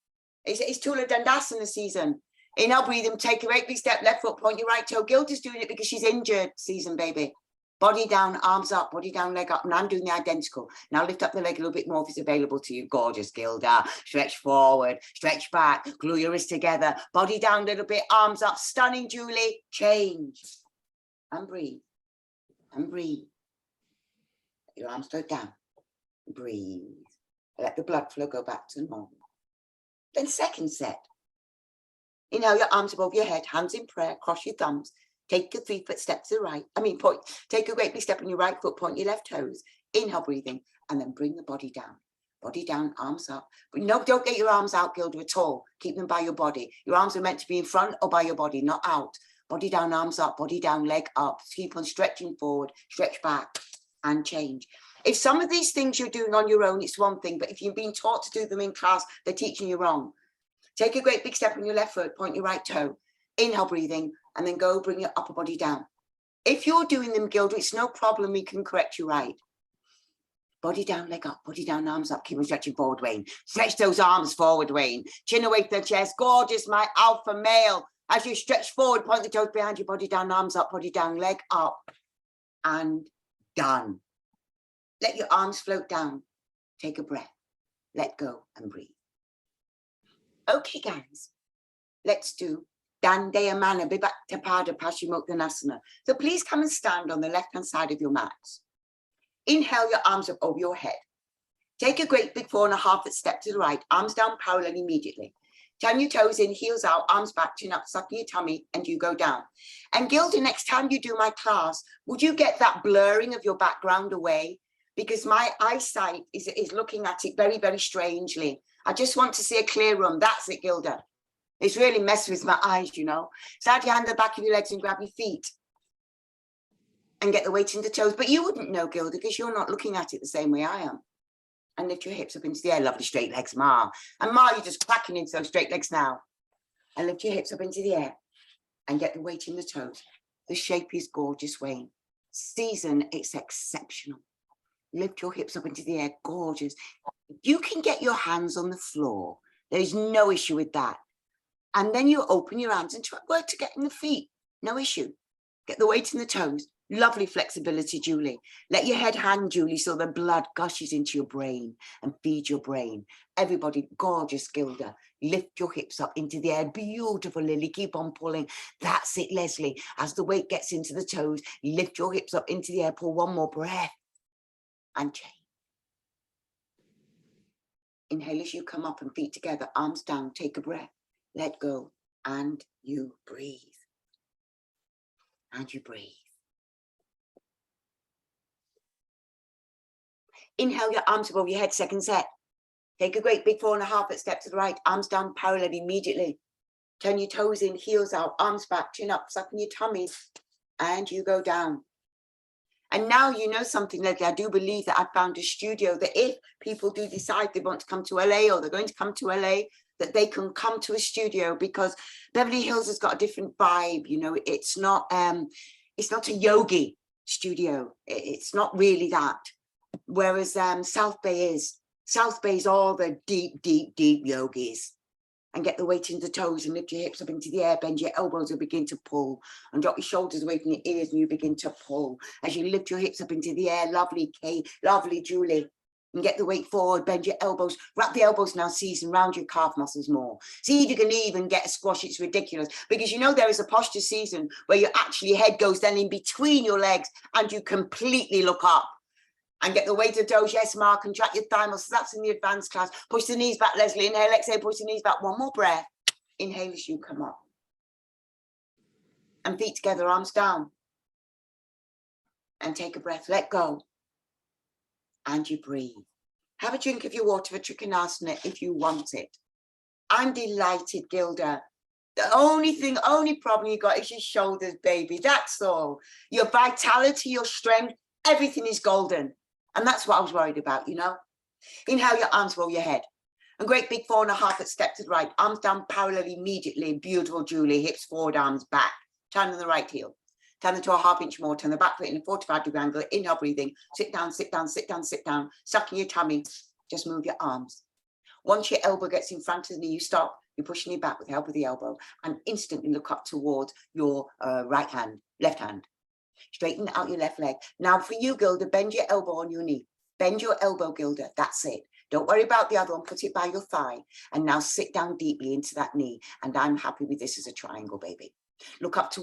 It's Tula Dandasana, Season. Inhale, breathe and take a great big step, left foot, point your right toe. Gilda's doing it because she's injured, Season, baby. Body down, arms up, body down, leg up. And I'm doing the identical. Now lift up the leg a little bit more if it's available to you. Gorgeous, Gilda. Stretch forward, stretch back, glue your wrists together. Body down a little bit, arms up. Stunning, Julie. Change. And breathe. And breathe. Let your arms float down. Breathe. Let the blood flow go back to normal. Then second set. Inhale your arms above your head, hands in prayer, cross your thumbs. Take a 3-foot step to the right. Point. Take a great big step on your right foot, point your left toes. Inhale, breathing, and then bring the body down. Body down, arms up. But no, don't get your arms out, Gilda, at all. Keep them by your body. Your arms are meant to be in front or by your body, not out. Body down, arms up, body down, leg up. Keep on stretching forward, stretch back, and change. If some of these things you're doing on your own, it's one thing. But if you've been taught to do them in class, they're teaching you wrong. Take a great big step on your left foot, point your right toe. Inhale, breathing, and then go bring your upper body down. If you're doing them, Gilda, it's no problem. We can correct you right. Body down, leg up, body down, arms up. Keep on stretching forward, Wayne. Stretch those arms forward, Wayne. Chin away from the chest. Gorgeous, my alpha male. As you stretch forward, point the toes behind you. Body down, arms up, body down, leg up. And done. Let your arms float down. Take a breath. Let go and breathe. Okay, guys. Let's do Dandayamana Vibhakta Pada Paschimottanasana. So please come and stand on the left-hand side of your mat. Inhale your arms up over your head. Take a great big 4.5-foot step to the right, arms down parallel immediately. Turn your toes in, heels out, arms back, chin up, sucking your tummy, and you go down. And Gilda, next time you do my class, would you get that blurring of your background away? Because my eyesight is looking at it very, very strangely. I just want to see a clear room. That's it, Gilda. It's really messing with my eyes, you know. Slide your hand at the back of your legs and grab your feet. And get the weight into the toes. But you wouldn't know, Gilda, because you're not looking at it the same way I am. And lift your hips up into the air. Lovely straight legs, Ma. And Ma, you're just cracking into those straight legs now. And lift your hips up into the air. And get the weight in the toes. The shape is gorgeous, Wayne. Season, it's exceptional. Lift your hips up into the air, gorgeous. You can get your hands on the floor. There's no issue with that. And then you open your hands and try work to get in the feet. No issue. Get the weight in the toes. Lovely flexibility, Julie. Let your head hang, Julie, so the blood gushes into your brain and feeds your brain. Everybody, gorgeous, Gilda. Lift your hips up into the air. Beautiful, Lily. Keep on pulling. That's it, Leslie. As the weight gets into the toes, lift your hips up into the air. Pull one more breath and change. Inhale as you come up and feet together, arms down. Take a breath. Let go. And you breathe. And you breathe. Inhale your arms above your head, second set. Take a great big 4.5-foot step to the right, arms down parallel immediately. Turn your toes in, heels out, arms back, chin up, sucking your tummy, and you go down. And now you know something, Leslie. I do believe that I found a studio that if people do decide they want to come to LA or they're going to come to LA, that they can come to a studio, because Beverly Hills has got a different vibe. You know, it's not a yogi studio. It's not really that. Whereas South Bay is. South Bay is all the deep, deep, deep yogis. And get the weight into the toes and lift your hips up into the air. Bend your elbows and begin to pull. And drop your shoulders away from your ears and you begin to pull. As you lift your hips up into the air. Lovely, Kate. Lovely, Julie. And get the weight forward. Bend your elbows. Wrap the elbows now, Season. Round your calf muscles more. See if you can even get a squash. It's ridiculous. Because you know there is a posture, Season, where your actually head goes then in between your legs and you completely look up. And get the weight of toes. Yes, Mark. Contract your thigh muscles. That's in the advanced class. Push the knees back, Leslie. Inhale, exhale, push the knees back. One more breath. Inhale as you come up. And feet together, arms down. And take a breath. Let go. And you breathe. Have a drink of your water for Trikonasana if you want it. I'm delighted, Gilda. The only problem you got is your shoulders, baby. That's all. Your vitality, your strength, everything is golden. And that's what I was worried about, you know. Inhale your arms above your head. And great big 4.5-foot step to the right. Arms down parallel immediately. Beautiful, Julie. Hips forward, arms back. Turn on the right heel. Turn into a 1/2 inch more. Turn the back foot in a 45-degree angle. Inhale, breathing. Sit down, sit down, sit down, sit down. Sucking your tummy. Just move your arms. Once your elbow gets in front of the knee, you stop. You're pushing your back with the help of the elbow. And instantly look up towards your left hand. Straighten out your left leg. Now for you, Gilda, bend your elbow on your knee. Bend your elbow, Gilda. That's it. Don't worry about the other one. Put it by your thigh. And now sit down deeply into that knee. And I'm happy with this as a triangle, baby. Look up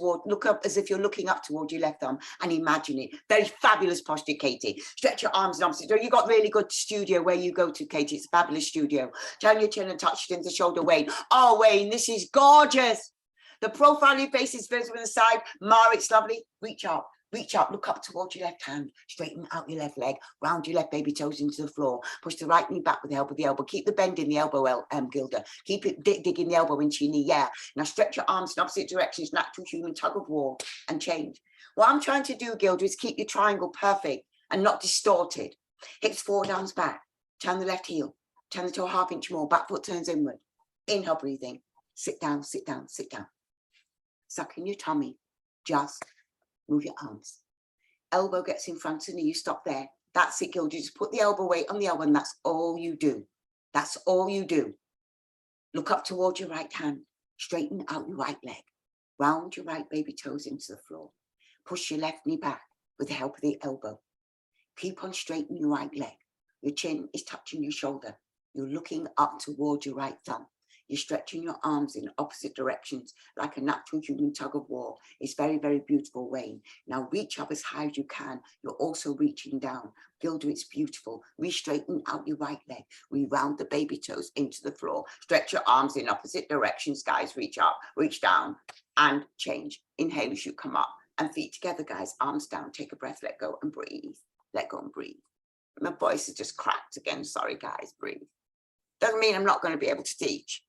as if you're looking up toward your left arm and imagine it. Very fabulous posture, Katie. Stretch your arms and arms. You got really good studio where you go to, Katie. It's a fabulous studio. Turn your chin and touch it into the shoulder, Wayne. Oh, Wayne, this is gorgeous. The profile of your face is visible on the side. Mara, it's lovely. Reach up. Reach up, look up towards your left hand, straighten out your left leg, round your left baby toes into the floor, push the right knee back with the help of the elbow, keep the bend in the elbow, Gilda, keep it digging the elbow into your knee, yeah. Now stretch your arms in opposite directions, natural human tug of war, and change. What I'm trying to do, Gilda, is keep your triangle perfect and not distorted. Hips forward, arms back, turn the left heel, turn the toe 1/2 inch more, back foot turns inward, inhale, breathing, sit down, sit down, sit down. Suck in your tummy, just move your arms. Elbow gets in front of the knee, you stop there. That's it, Gilda. You just put the elbow weight on the elbow and that's all you do. That's all you do. Look up towards your right hand. Straighten out your right leg. Round your right baby toes into the floor. Push your left knee back with the help of the elbow. Keep on straightening your right leg. Your chin is touching your shoulder. You're looking up towards your right thumb. You're stretching your arms in opposite directions like a natural human tug of war. It's very, very beautiful, Wayne. Now reach up as high as you can. You're also reaching down. Gilda, it's beautiful. Re-straighten out your right leg. Re-round the baby toes into the floor. Stretch your arms in opposite directions, guys. Reach up, reach down, and change. Inhale as you come up. And feet together, guys. Arms down. Take a breath. Let go and breathe. Let go and breathe. My voice is just cracked again. Sorry, guys. Breathe. Doesn't mean I'm not going to be able to teach.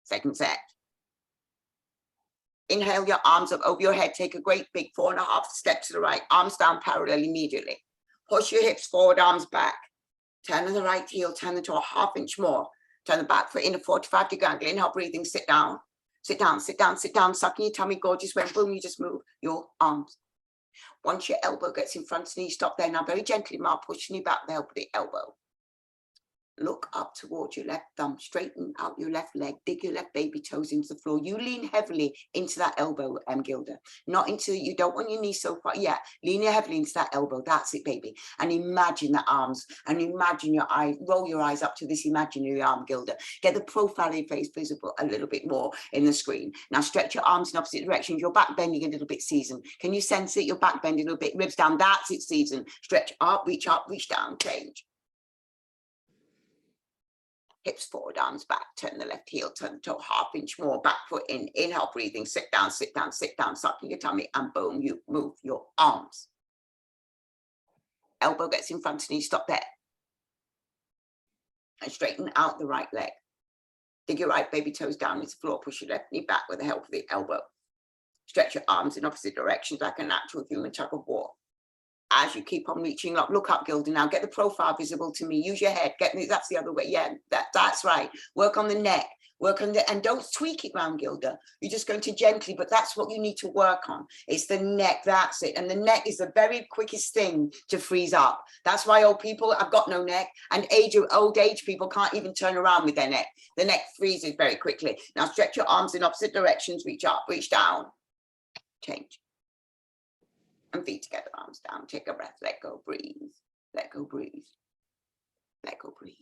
Second set. Inhale your arms up over your head. Take a great big 4.5 step to the right. Arms down parallel immediately. Push your hips forward, arms back. Turn on the right heel. Turn into a 1/2 inch more. Turn the back foot in a 45-degree angle. Inhale, breathing. Sit down. Sit down, sit down, sit down. Sucking your tummy, gorgeous. When boom, you just move your arms. Once your elbow gets in front of the knee, stop there. Now very gently, Mark, push the knee back there with the elbow. Look up towards your left thumb, straighten out your left leg, dig your left baby toes into the floor. You lean heavily into that elbow, Gilda. Not into, you don't want your knee so far. Yeah, lean heavily into that elbow. That's it, baby. And imagine the arms, and imagine your eyes, roll your eyes up to this imaginary arm, Gilda. Get the profile of your face visible a little bit more in the screen. Now stretch your arms in opposite directions. Your back bending a little bit, Season. Can you sense it? Your back bending a little bit, ribs down. That's it, Season. Stretch up, reach down, change. Hips forward, arms back, turn the left heel, turn the toe 1/2 inch more, back foot in, inhale, breathing, sit down, sit down, sit down, sucking your tummy, and boom, you move your arms. Elbow gets in front of knee, stop there. And straighten out the right leg. Dig your right baby toes down into the floor, push your left knee back with the help of the elbow. Stretch your arms in opposite directions like a natural human tug of war. As you keep on reaching up, look up, Gilda. Now get the profile visible to me. Use your head. That's the other way. Yeah, that's right. Work on the neck. Work on the, and don't tweak it round, Gilda. You're just going to gently, but that's what you need to work on. It's the neck. That's it. And the neck is the very quickest thing to freeze up. That's why old people have got no neck, and old age people can't even turn around with their neck. The neck freezes very quickly. Now stretch your arms in opposite directions. Reach up, reach down. Change. And feet together, arms down. Take a breath. Let go, breathe. Let go, breathe. Let go, breathe.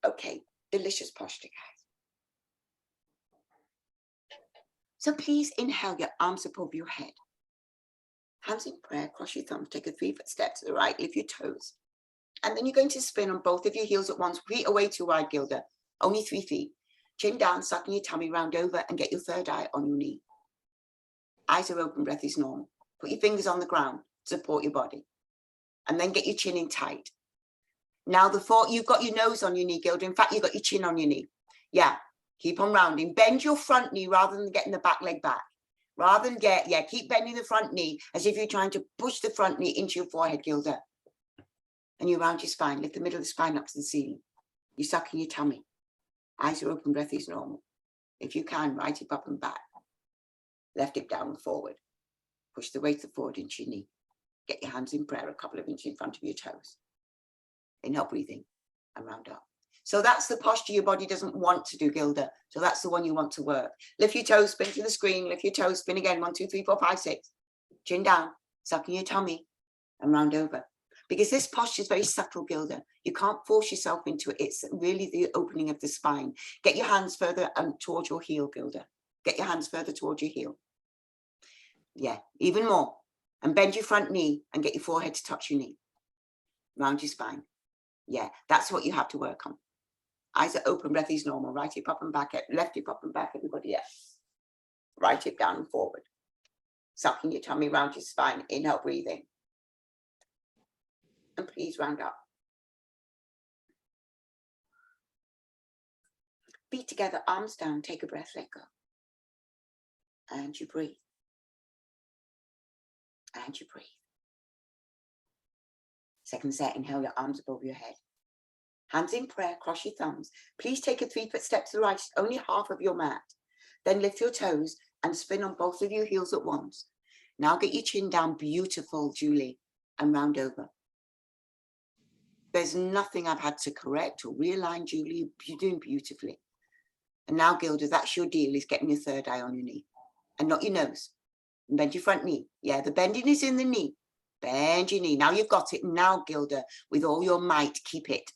Okay, delicious posture, guys. So please inhale your arms above your head. Hands in prayer, cross your thumbs, take a 3-foot step to the right, lift your toes. And then you're going to spin on both of your heels at once. Feet away too wide, Gilda. Only 3 feet. Chin down, sucking your tummy, round over, and get your third eye on your knee. Eyes are open, breath is normal. Put your fingers on the ground to support your body. And then get your chin in tight. Now you've got your nose on your knee, Gilda. In fact, you've got your chin on your knee. Yeah, keep on rounding. Bend your front knee rather than getting the back leg back. Rather than keep bending the front knee as if you're trying to push the front knee into your forehead, Gilda. And you round your spine, lift the middle of the spine up to the ceiling. You're sucking your tummy. Eyes are open, breath is normal. If you can, right hip up and back. Left hip down and forward. Push the weight forward into your knee. Get your hands in prayer a couple of inches in front of your toes. Inhale, breathing, and round up. So that's the posture your body doesn't want to do, Gilda. So that's the one you want to work. Lift your toes, spin to the screen. Lift your toes, spin again. 1, 2, 3, 4, 5, 6. Chin down, sucking your tummy, and round over. Because this posture is very subtle, Gilda. You can't force yourself into it. It's really the opening of the spine. Get your hands further towards your heel, Gilda. Get your hands further towards your heel. Yeah, even more. And bend your front knee and get your forehead to touch your knee. Round your spine. Yeah, that's what you have to work on. Eyes are open, breath is normal. Right hip up and back, left hip up and back, everybody else. Right hip down and forward. Sucking your tummy round your spine. Inhale, breathing. And please round up. Feet together, arms down, take a breath, let go. And you breathe. And you breathe. Second set, inhale your arms above your head. Hands in prayer, cross your thumbs. Please take a 3-foot step to the right, only half of your mat. Then lift your toes and spin on both of your heels at once. Now get your chin down, beautiful, Julie, and round over. There's nothing I've had to correct or realign, Julie. You're doing beautifully. And now, Gilda, that's your deal, is getting your third eye on your knee. And not your nose. And bend your front knee. Yeah, the bending is in the knee. Bend your knee. Now you've got it. Now, Gilda, with all your might, keep it.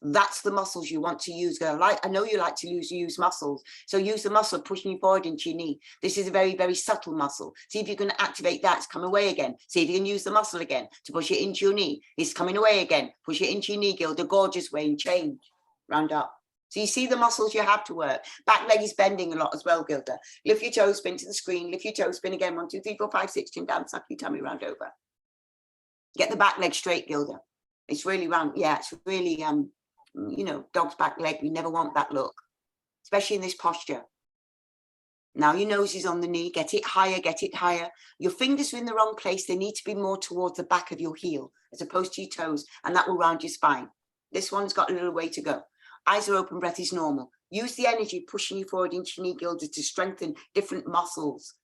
That's the muscles you want to use, girl. I know you like to use muscles. So use the muscle pushing you forward into your knee. This is a very, very subtle muscle. See if you can activate that. It's come away again. See if you can use the muscle again to push it into your knee. It's coming away again. Push it into your knee, Gilda. Gorgeous way and change. Round up. So you see the muscles you have to work. Back leg is bending a lot as well, Gilda. Lift your toes, spin to the screen. Lift your toes, spin again. 1, 2, 3, 4, 5, 6. Chin down, suck your tummy round over. Get the back leg straight, Gilda. It's really round. Yeah, it's really, you know, dog's back leg. We never want that look, especially in this posture. Now your nose is on the knee. Get it higher, get it higher. Your fingers are in the wrong place. They need to be more towards the back of your heel as opposed to your toes, and that will round your spine. This one's got a little way to go. Eyes are open, breath is normal. Use the energy pushing you forward into your knee, Gilda, to strengthen different muscles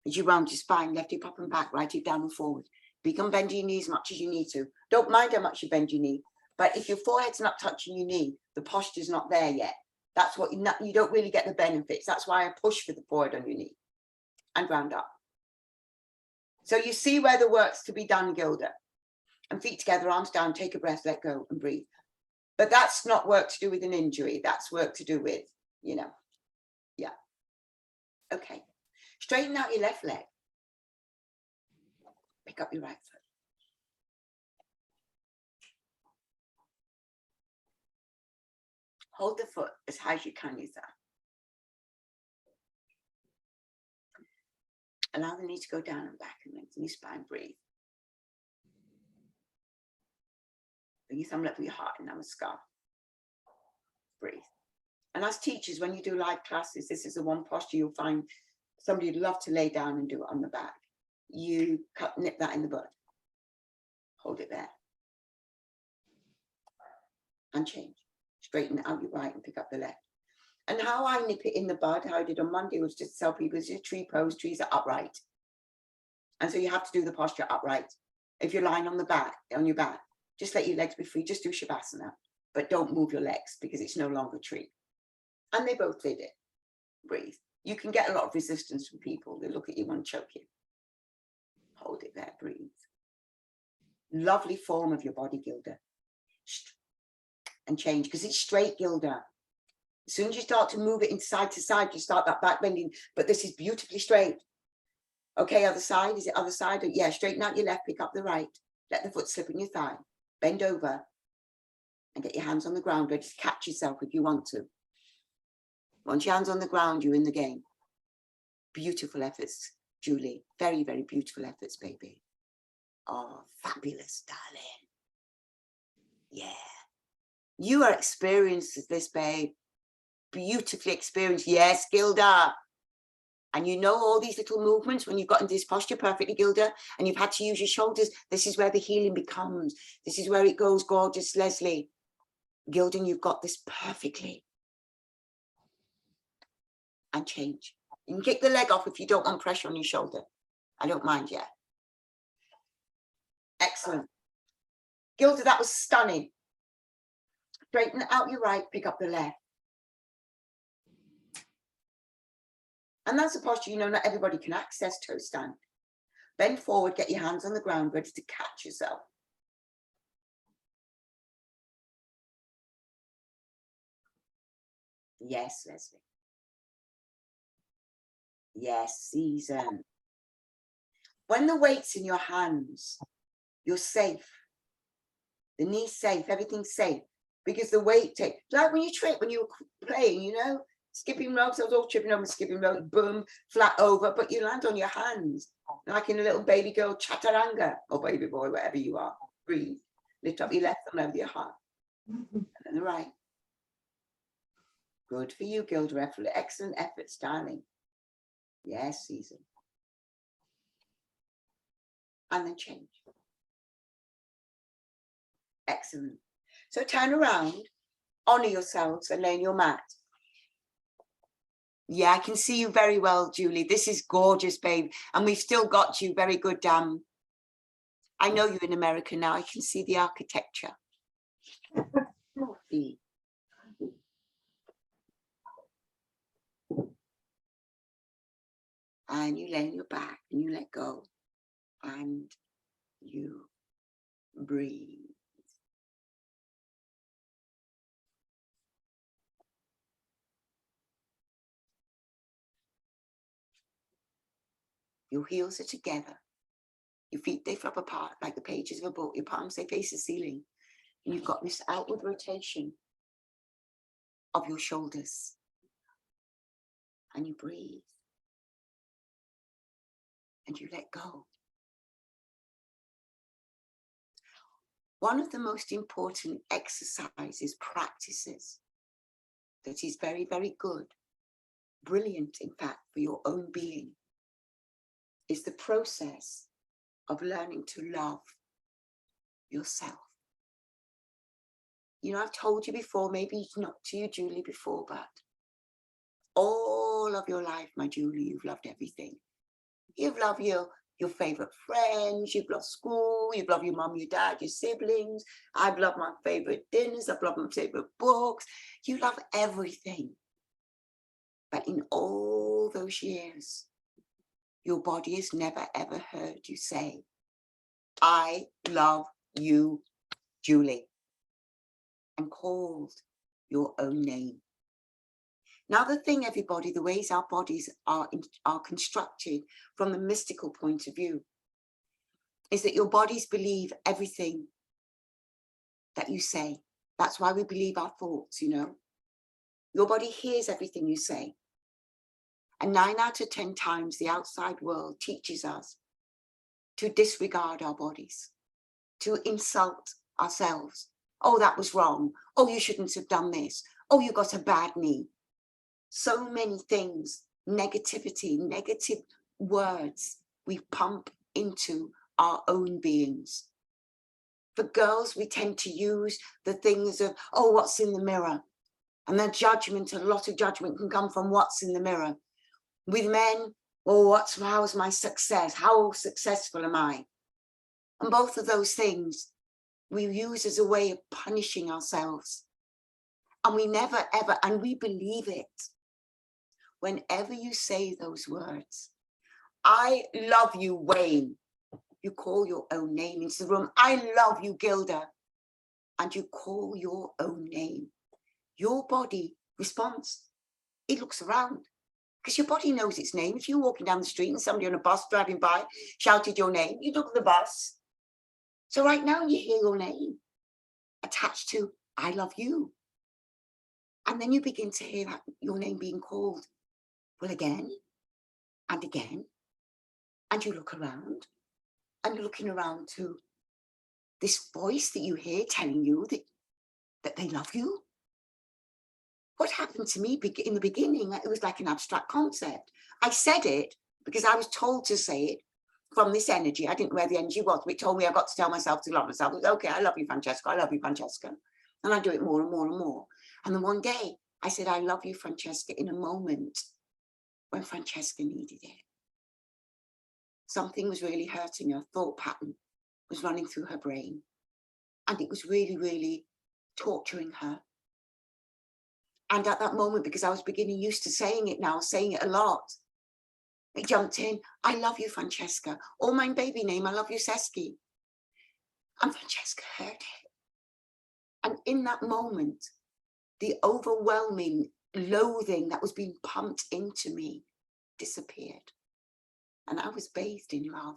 as you round your spine, left hip up and back, right hip down and forward. Become bend your knee as much as you need to. Don't mind how much you bend your knee, but if your forehead's not touching your knee, the posture's not there yet. That's what you don't really get the benefits. That's why I push for the forehead on your knee and round up. So you see where the work's to be done, Gilda. And feet together, arms down, take a breath, let go and breathe. But that's not work to do with an injury. That's work to do with, you know, yeah. Okay. Straighten out your left leg. Pick up your right foot. Hold the foot as high as you can use that. Allow the knee to go down and back and lengthen your spine. Breathe. Bring your thumb level your heart and namaskar. Breathe. And as teachers, when you do live classes, this is the one posture you'll find somebody would love to lay down and do it on the back. You nip that in the bud. Hold it there. And change. Straighten out your right and pick up the left. And how I nip it in the bud, how I did on Monday, was just to tell people it's a tree pose. Trees are upright. And so you have to do the posture upright. If you're lying on the back, on your back, just let your legs be free. Just do Shavasana. But don't move your legs because it's no longer tree. And they both did it. Breathe. You can get a lot of resistance from people. They look at you and choke you. Hold it there. Breathe. Lovely form of your body, Gilda. And change because it's straight, Gilda. As soon as you start to move it inside to side, you start that back bending. But this is beautifully straight. Okay, other side. Is it other side? Yeah, straighten out your left, pick up the right. Let the foot slip in your thigh. Bend over and get your hands on the ground, ready to catch yourself if you want to. Once your hands on the ground, you're in the game. Beautiful efforts, Julie. Very, very beautiful efforts, baby. Oh, fabulous, darling. Yeah. You are experienced at this, babe. Beautifully experienced. Yes, Gilda. And you know all these little movements when you've got into this posture perfectly, Gilda, and you've had to use your shoulders. This is where the healing becomes. This is where it goes, gorgeous, Leslie. Gilda, you've got this perfectly. And change. You can kick the leg off if you don't want pressure on your shoulder. I don't mind yet. Excellent. Gilda, that was stunning. Straighten out your right, pick up the left. And that's a posture, you know, not everybody can access toe stand. Bend forward, get your hands on the ground, ready to catch yourself. Yes, Leslie. Yes, Season. When the weight's in your hands, you're safe. The knee's safe, everything's safe. Because the weight takes, like when you trip, when you were playing, you know, skipping ropes, I was all tripping over skipping ropes, boom, flat over, but you land on your hands, like in a little baby girl chaturanga, or baby boy, wherever you are. Breathe. Lift up your left arm over your heart. And then the right. Good for you, Gilda. Excellent efforts, darling. Yes, Season. And then change. Excellent. So turn around, honor yourselves and lay on your mat. Yeah, I can see you very well, Julie. This is gorgeous, babe. And we've still got you. Very good. I know you're in America now. I can see the architecture. And you lay on your back and you let go. And you. Breathe. Your heels are together. Your feet, they flop apart like the pages of a book. Your palms, they face the ceiling. And you've got this outward rotation of your shoulders. And you breathe. And you let go. One of the most important exercises, practices, that is very, very good, brilliant, in fact, for your own being, is the process of learning to love yourself. You know, I've told you before, maybe not to you, Julie, before, but all of your life, my Julie, you've loved everything. You've loved your favorite friends, you've loved school, you've loved your mum, your dad, your siblings. I've loved my favorite dinners, I've loved my favorite books. You love everything. But in all those years, your body has never ever heard you say, I love you, Julie, and called your own name. Now, the thing, everybody, the ways our bodies are constructed from the mystical point of view is that your bodies believe everything that you say. That's why we believe our thoughts, you know. Your body hears everything you say. And 9 out of 10 times, the outside world teaches us to disregard our bodies, to insult ourselves. Oh, that was wrong. Oh, you shouldn't have done this. Oh, you got a bad knee. So many things, negativity, negative words we pump into our own beings. For girls, we tend to use the things of, oh, what's in the mirror? And the judgment, a lot of judgment can come from what's in the mirror. With men, oh, how's my success? How successful am I? And both of those things we use as a way of punishing ourselves. And we never, ever, and we believe it. Whenever you say those words, I love you, Wayne, you call your own name into the room. I love you, Gilda, and you call your own name. Your body responds. It looks around because your body knows its name. If you're walking down the street and somebody on a bus driving by shouted your name, you look at the bus. So right now you hear your name attached to I love you. And then you begin to hear that your name being called. Well, again and again, and you look around, and you're looking around to this voice that you hear telling you that they love you. What happened to me in the beginning, it was like an abstract concept. I said it because I was told to say it from this energy. I didn't know where the energy was, but it told me I got to tell myself to love myself. It was, okay, I love you, Francesca, I love you, Francesca. And I do it more and more and more. And then one day I said, I love you, Francesca, in a moment when Francesca needed it. Something was really hurting her. Thought pattern was running through her brain. And it was really, really torturing her. And at that moment, because I was beginning used to saying it now, saying it a lot, it jumped in. I love you, Francesca. Or my baby name, I love you, Seski. And Francesca heard it. And in that moment, the overwhelming loathing that was being pumped into me disappeared. And I was bathed in love.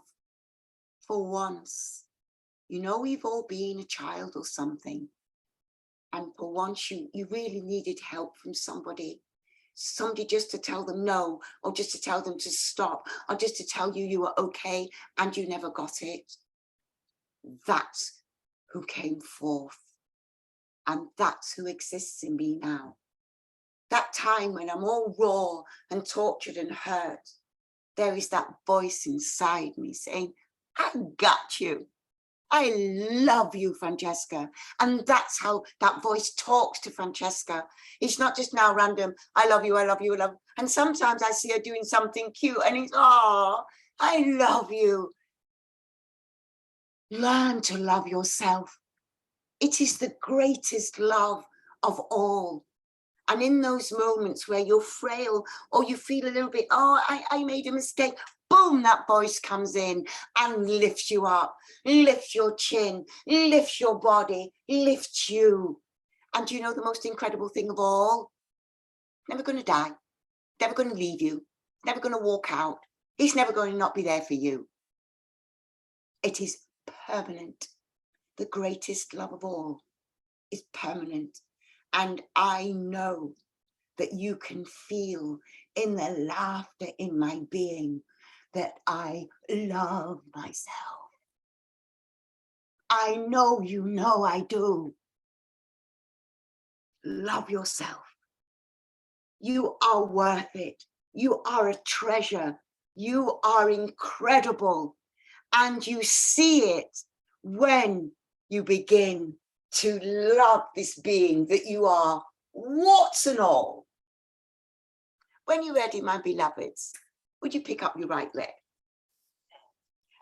For once, you know, we've all been a child or something. And for once, you really needed help from somebody just to tell them no, or just to tell them to stop, or just to tell you you were okay, and you never got it. That's who came forth. And that's who exists in me now. That time when I'm all raw and tortured and hurt, there is that voice inside me saying, I got you. I love you, Francesca. And that's how that voice talks to Francesca. It's not just now random, I love you, I love you, I love you. And sometimes I see her doing something cute and it's, oh, I love you. Learn to love yourself. It is the greatest love of all. And in those moments where you're frail or you feel a little bit, oh, I made a mistake, boom, that voice comes in and lifts you up, lifts your chin, lifts your body, lifts you. And you know the most incredible thing of all? Never going to die, never going to leave you, never going to walk out. He's never going to not be there for you. It is permanent. The greatest love of all is permanent. And I know that you can feel in the laughter in my being that I love myself. I know you know I do. Love yourself. You are worth it. You are a treasure. You are incredible. And you see it when you begin to love this being that you are, warts and all. When you're ready, my beloveds, would you pick up your right leg?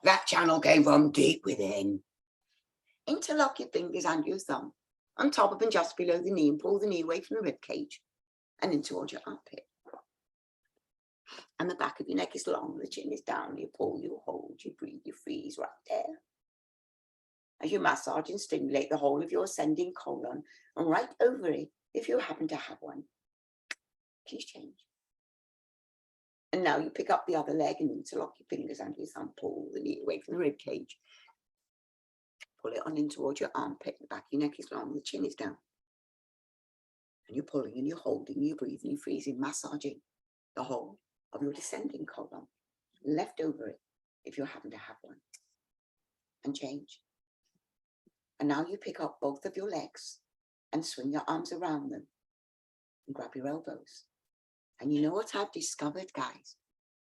That channel came from deep within. Interlock your fingers and your thumb on top of and just below the knee and pull the knee away from the rib cage and in towards your armpit. And the back of your neck is long, the chin is down, you pull, you hold, you breathe, you freeze right there. As you massage and stimulate the whole of your ascending colon and right over it, if you happen to have one, please change. And now you pick up the other leg and interlock your fingers and your thumb, pull the knee away from the rib cage. Pull it on in towards your armpit, the back of your neck is long, the chin is down. And you're pulling and you're holding, you're breathing, you're freezing, massaging the whole of your descending colon, left over it, if you happen to have one, and change. And now you pick up both of your legs and swing your arms around them and grab your elbows. And you know what I've discovered, guys?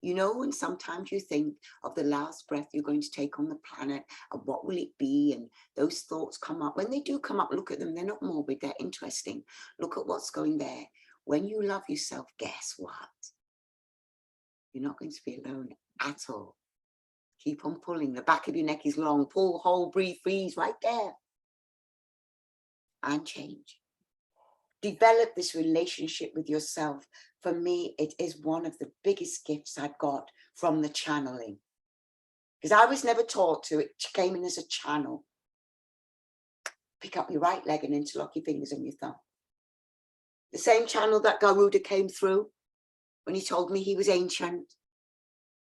You know when sometimes you think of the last breath you're going to take on the planet and what will it be, and those thoughts come up. When they do come up, look at them. They're not morbid, they're interesting. Look at what's going there. When you love yourself, guess what? You're not going to be alone at all. Keep on pulling. The back of your neck is long. Pull, hold, breathe, freeze right there. And change. Develop this relationship with yourself. For me, it is one of the biggest gifts I've got from the channeling. Because I was never taught to. It came in as a channel. Pick up your right leg and interlock your fingers and your thumb. The same channel that Garuda came through when he told me he was ancient.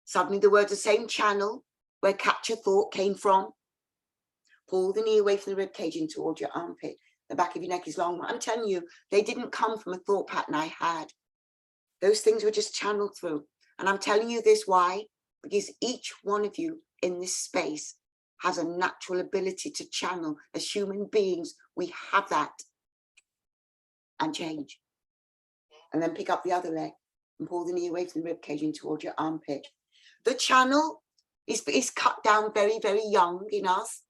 Suddenly the word, the same channel where catch a thought came from. Pull the knee away from the rib cage in towards your armpit. The back of your neck is long. I'm telling you, they didn't come from a thought pattern I had. Those things were just channeled through. And I'm telling you this, why? Because each one of you in this space has a natural ability to channel. As human beings, we have that. And change. And then pick up the other leg and pull the knee away from the rib cage in towards your armpit. The channel is cut down very, very young in us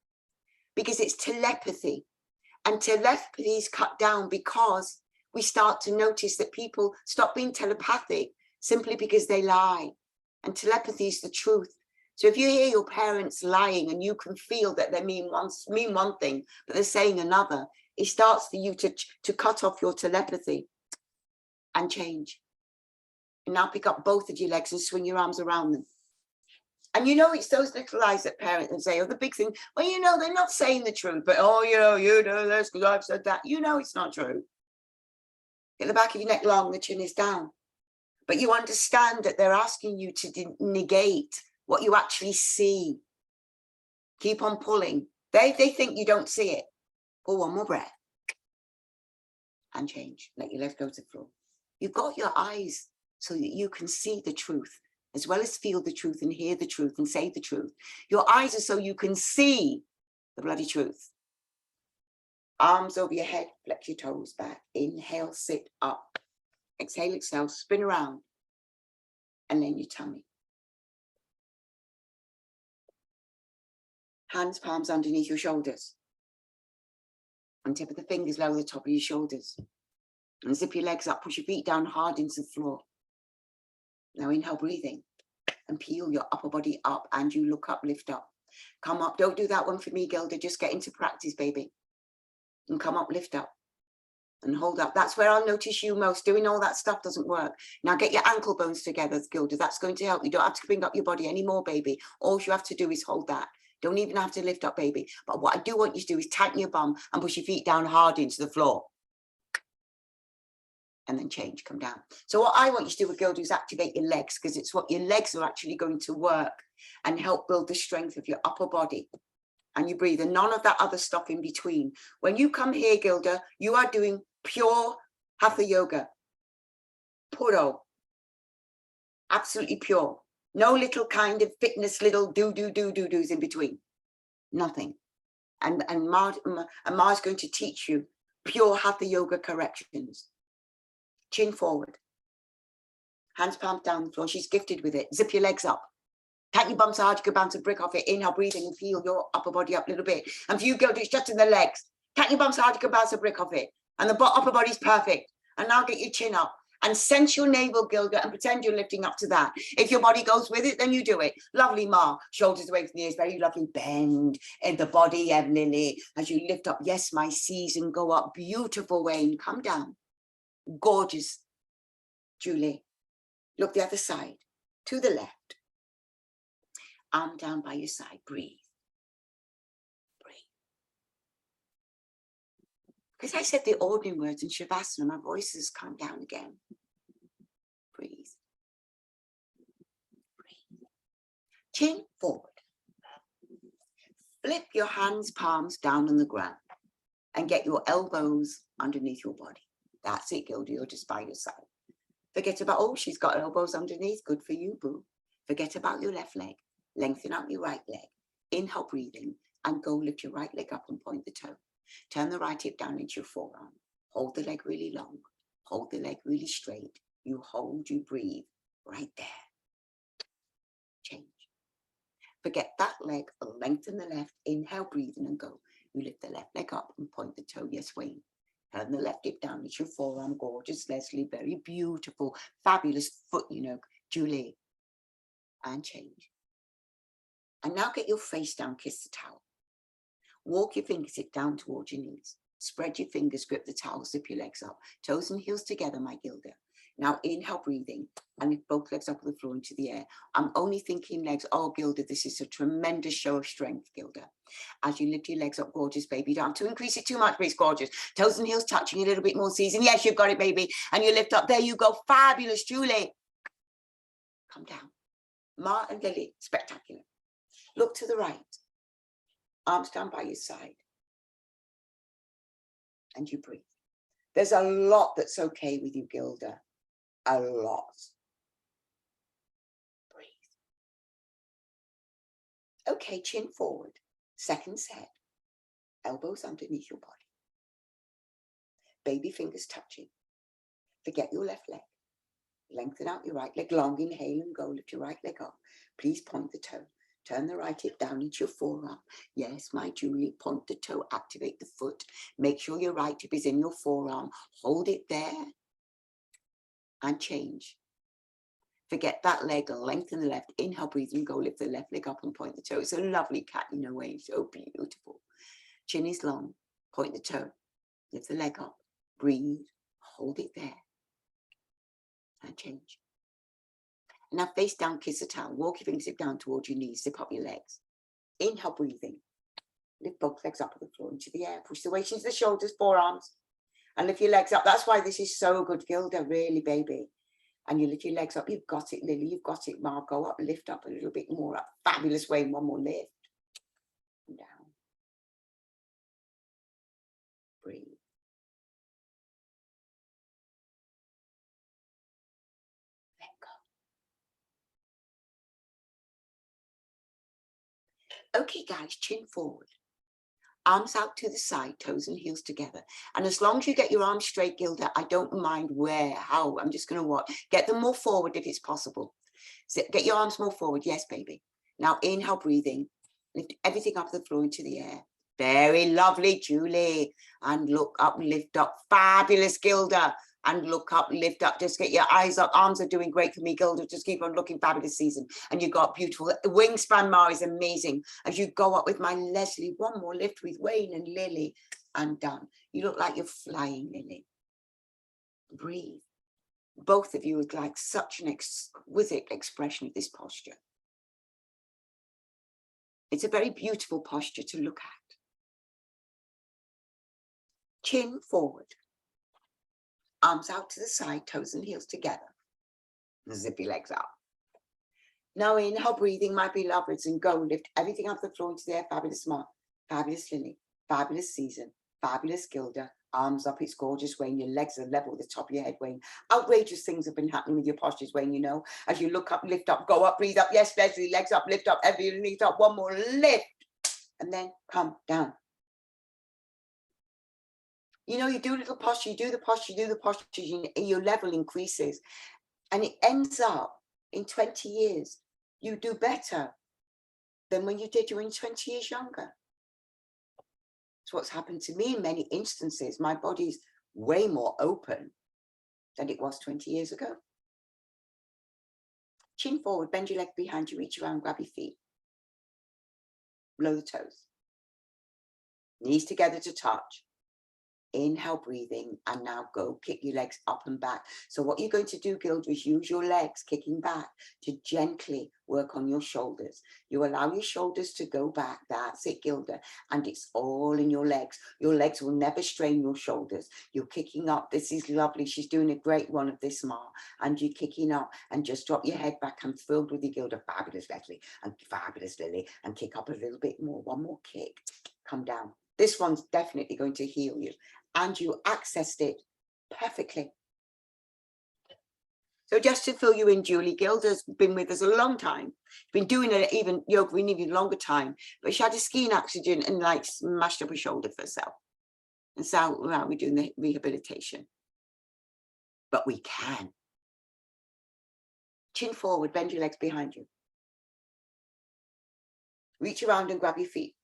because it's telepathy. And telepathy is cut down because we start to notice that people stop being telepathic simply because they lie. And telepathy is the truth. So if you hear your parents lying and you can feel that they mean one thing, but they're saying another, it starts for you to cut off your telepathy and change. And now pick up both of your legs and swing your arms around them. And you know, it's those little lies that parents say, oh, the big thing, well, you know, they're not saying the truth, but oh, you know, that's because I've said that. You know, it's not true. Get the back of your neck long, the chin is down. But you understand that they're asking you to negate what you actually see. Keep on pulling. They think you don't see it. Pull one more breath. And change. Let your legs go to the floor. You've got your eyes so that you can see the truth, as well as feel the truth and hear the truth and say the truth. Your eyes are so you can see the bloody truth. Arms over your head, flex your toes back. Inhale, sit up. Exhale, exhale, spin around. And then your tummy. Hands, palms underneath your shoulders. And tip of the fingers lower the top of your shoulders. And zip your legs up, push your feet down hard into the floor. Now inhale, breathing. And peel your upper body up and you look up, lift up. Come up, don't do that one for me, Gilda, just get into practice, baby. And come up, lift up. and hold up. That's where I'll notice you most. Doing all that stuff doesn't work. Now get your ankle bones together, Gilda. That's going to help. You don't have to bring up your body anymore, baby. All you have to do is hold that. Don't even have to lift up, baby. But what I do want you to do is tighten your bum and push your feet down hard into the floor. And then change, come down. So what I want you to do with Gilda is activate your legs, because it's what your legs are actually going to work and help build the strength of your upper body. And you breathe, and none of that other stuff in between. When you come here, Gilda, you are doing pure hatha yoga. Puro. Absolutely pure. No little kind of fitness, little do's in between. Nothing. And Ma's going to teach you pure hatha yoga corrections. Chin forward. Hands palms down the floor. She's gifted with it. Zip your legs up. Tighten your bum so hard you could bounce a brick off it. Inhale, breathing, and feel your upper body up a little bit. And for you, Gilda, it's just in the legs. Tighten your bum so hard you could bounce a brick off it. And the upper body's perfect. And now get your chin up. And sense your navel, Gilda, and pretend you're lifting up to that. If your body goes with it, then you do it. Lovely, Ma. Shoulders away from the ears. Very lovely. Bend in the body, Lily. As you lift up, yes, my C's, and go up. Beautiful, Wayne. Come down. Gorgeous, Julie. Look the other side. To the left. Arm down by your side. Breathe. Breathe. Because I said the ordinary words in Shavasana, my voice has come down again. Breathe. Breathe. Chin forward. Flip your hands, palms down on the ground and get your elbows underneath your body. That's it, Gilda. You're just by your side. Forget about, oh, she's got elbows underneath. Good for you, boo. Forget about your left leg. Lengthen out your right leg. Inhale, breathing, and go lift your right leg up and point the toe. Turn the right hip down into your forearm. Hold the leg really long. Hold the leg really straight. You hold, you breathe right there. Change. Forget that leg. Lengthen the left. Inhale, breathing, and go. You lift the left leg up and point the toe. Yes, Wayne. Turn the left hip down into your forearm. Gorgeous, Leslie. Very beautiful. Fabulous foot, you know, Julie. And change. And now get your face down, kiss the towel. Walk your fingertip down towards your knees. Spread your fingers, grip the towel, zip your legs up. Toes and heels together, my Gilda. Now inhale, breathing, and lift both legs up on the floor into the air. I'm only thinking legs. Oh, Gilda, this is a tremendous show of strength, Gilda. As you lift your legs up, gorgeous, baby. You don't have to increase it too much, but it's gorgeous. Toes and heels touching a little bit more, season. Yes, you've got it, baby. And you lift up. There you go. Fabulous, Julie. Come down. Ma and Lily, spectacular. Look to the right. Arms down by your side. And you breathe. There's a lot that's okay with you, Gilda. A lot. Breathe. Okay, chin forward. Second set. Elbows underneath your body. Baby fingers touching. Forget your left leg. Lengthen out your right leg. Long inhale and go. Lift your right leg up. Please point the toe. Turn the right hip down into your forearm. Yes, my Julie, point the toe, activate the foot. Make sure your right hip is in your forearm. Hold it there and change. Forget that leg, lengthen the left. Inhale, breathe and go. Lift the left leg up and point the toe. It's a lovely cat in a way, so beautiful. Chin is long, point the toe. Lift the leg up, breathe, hold it there and change. Now face down, kiss the towel. Walk your fingertip down towards your knees. Zip up your legs. Inhale, breathing. Lift both legs up to the floor into the air. Push the weight into the shoulders, forearms. And lift your legs up. That's why this is so good, Gilda, really, baby. And you lift your legs up. You've got it, Lily. You've got it, Mark. Go up, lift up a little bit more. Up. Fabulous way. One more lift. And down. Breathe. Okay, guys, chin forward. Arms out to the side, toes and heels together. And as long as you get your arms straight, Gilda, I don't mind where, how. I'm just going to what? Get them more forward if it's possible. So get your arms more forward. Yes, baby. Now inhale, breathing. Lift everything up the floor into the air. Very lovely, Julie. And look up, lift up. Fabulous, Gilda. And look up, lift up, just get your eyes up. Arms are doing great for me, Gilda. Just keep on looking fabulous, season. And you got beautiful. Wingspan, Ma, is amazing. As you go up with my Leslie, one more lift with Wayne and Lily, and done. You look like you're flying, Lily. Breathe. Both of you would like such an exquisite expression of this posture. It's a very beautiful posture to look at. Chin forward. Arms out to the side, toes and heels together. Zip your legs up. Now inhale, breathing, my beloveds, and go lift everything off the floor into the air. Fabulous Mark, fabulous Lily, fabulous Season, fabulous Gilda. Arms up, it's gorgeous, Wayne. Your legs are level with the top of your head, Wayne. Outrageous things have been happening with your postures, Wayne, you know. As you look up, lift up, go up, breathe up. Yes, Leslie, legs up, lift up, every knees up. One more, lift. And then come down. You know, you do a little posture, you do the posture, you do the posture, your level increases. And it ends up in 20 years, you do better than when you did when 20 years younger. It's what's happened to me in many instances. My body's way more open than it was 20 years ago. Chin forward, bend your leg behind you, reach around, grab your feet. Blow the toes. Knees together to touch. Inhale, breathing, and now go kick your legs up and back. So what you're going to do, Gilda, is use your legs kicking back to gently work on your shoulders. You allow your shoulders to go back. That's it, Gilda. And it's all in your legs. Your legs will never strain your shoulders. You're kicking up. This is lovely. She's doing a great one of this, Ma. And you're kicking up and just drop your head back. I'm thrilled with you, Gilda. Fabulous, Leslie. And fabulous, Lily. And kick up a little bit more. One more kick. Come down. This one's definitely going to heal you. And you accessed it perfectly. So just to fill you in, Julie, Gilda's been with us a long time. Been doing it even yoga an even longer time, but she had a skiing accident and like smashed up her shoulder for herself. And so now we're doing the rehabilitation. But we can. Chin forward, bend your legs behind you. Reach around and grab your feet.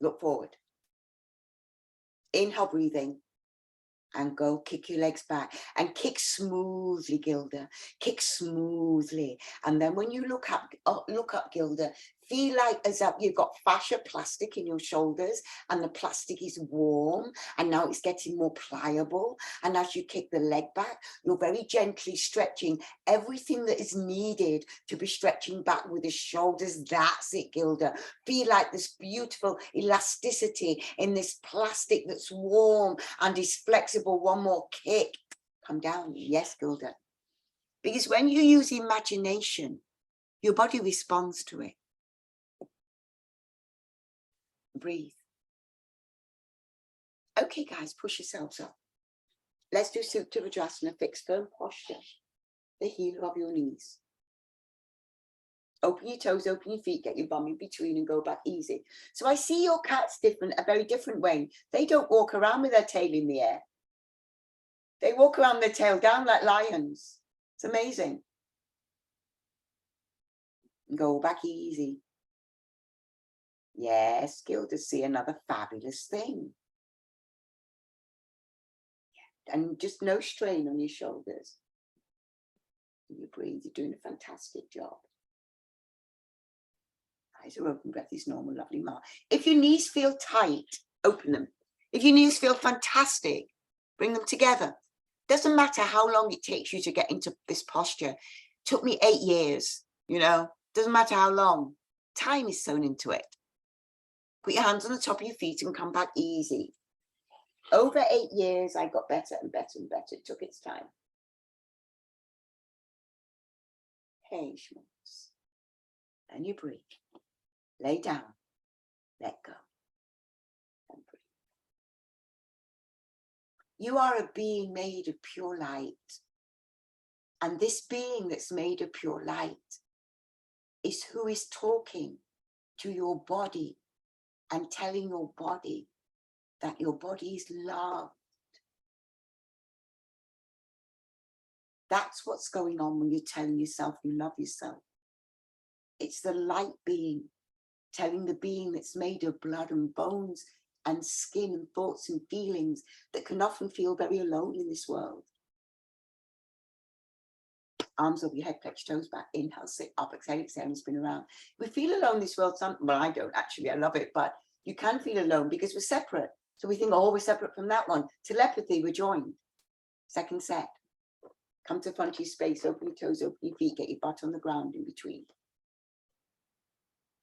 Look forward. Inhale, breathing, and go kick your legs back and kick smoothly, Gilda. Kick smoothly. And then when you look up, Gilda, feel like as if you've got fascia plastic in your shoulders and the plastic is warm and now it's getting more pliable. And as you kick the leg back, you're very gently stretching everything that is needed to be stretching back with the shoulders. That's it, Gilda. Feel like this beautiful elasticity in this plastic that's warm and is flexible. One more kick. Come down. Yes, Gilda. Because when you use imagination, your body responds to it. Breathe. Okay, guys, push yourselves up. Let's do Supta Vajrasana, fixed firm posture, the heel of your knees. Open your toes, open your feet, get your bum in between and go back easy. So I see your cats different, a very different way. They don't walk around with their tail in the air. They walk around their tail down like lions. It's amazing. Go back easy. Yes, Gilda, see another fabulous thing. And just no strain on your shoulders. You breathe, you're doing a fantastic job. Eyes are open, breath is normal, lovely, Ma. If your knees feel tight, open them. If your knees feel fantastic, bring them together. Doesn't matter how long it takes you to get into this posture. It took me 8 years, you know. Doesn't matter how long. Time is sewn into it. Put your hands on the top of your feet and come back easy. Over 8 years, I got better and better and better. It took its time. Hey, schmucks. And you breathe. Lay down. Let go. And breathe. You are a being made of pure light. And this being that's made of pure light is who is talking to your body and telling your body that your body is loved. That's what's going on when you're telling yourself you love yourself. It's the light being telling the being that's made of blood and bones and skin and thoughts and feelings that can often feel very alone in this world. Arms over your head, flex your toes back, inhale, sit up, exhale, exhale, and spin around. We feel alone in this world. Well, I don't actually, I love it, but you can feel alone because we're separate. So we think, oh, we're separate from that one. Telepathy, we're joined. Second set. Come to front of your space, open your toes, open your feet, get your butt on the ground in between.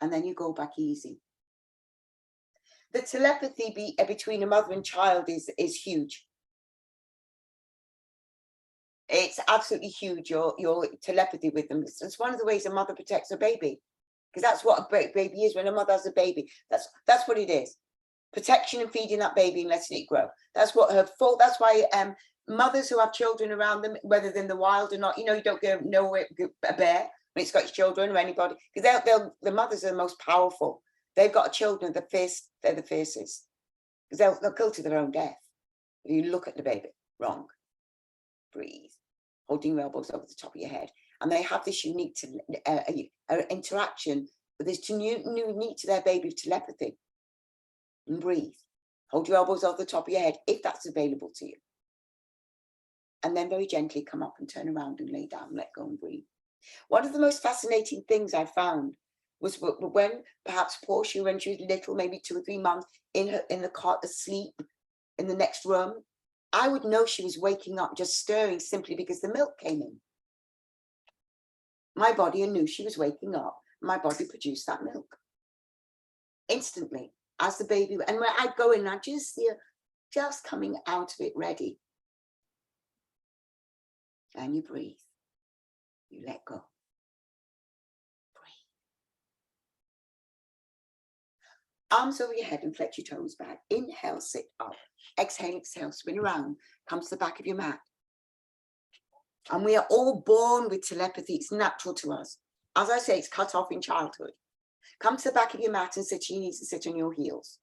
And then you go back easy. The telepathy between a mother and child is huge. It's absolutely huge, your telepathy with them. It's one of the ways a mother protects her baby. Because that's what a baby is. When a mother has a baby, that's what it is. Protection and feeding that baby and letting it grow. That's what her fault. That's why mothers who have children around them, whether they're in the wild or not, you know, you don't go nowhere a bear when it's got its children or anybody, because the mothers are the most powerful. They've got children, they're the fiercest, because they'll kill to their own death. If you look at the baby wrong, breathe, holding your elbows over the top of your head, and they have this unique interaction with this unique to their baby telepathy. And breathe, hold your elbows over the top of your head if that's available to you, and then very gently come up and turn around and lay down, let go and breathe. One of the most fascinating things I found was when perhaps Portia, when she was little, maybe 2 or 3 months, in the cot asleep in the next room, I would know she was waking up, just stirring, simply because the milk came in. My body knew she was waking up. My body produced that milk instantly as the baby. And when I'd go in, I'd just see her just coming out of it ready. And you breathe. You let go. Breathe. Arms over your head and flex your toes back. Inhale, sit up. Exhale, exhale, spin around. Come to the back of your mat. And we are all born with telepathy. It's natural to us. As I say, it's cut off in childhood. Come to the back of your mat and sit on your knees and sit on your heels.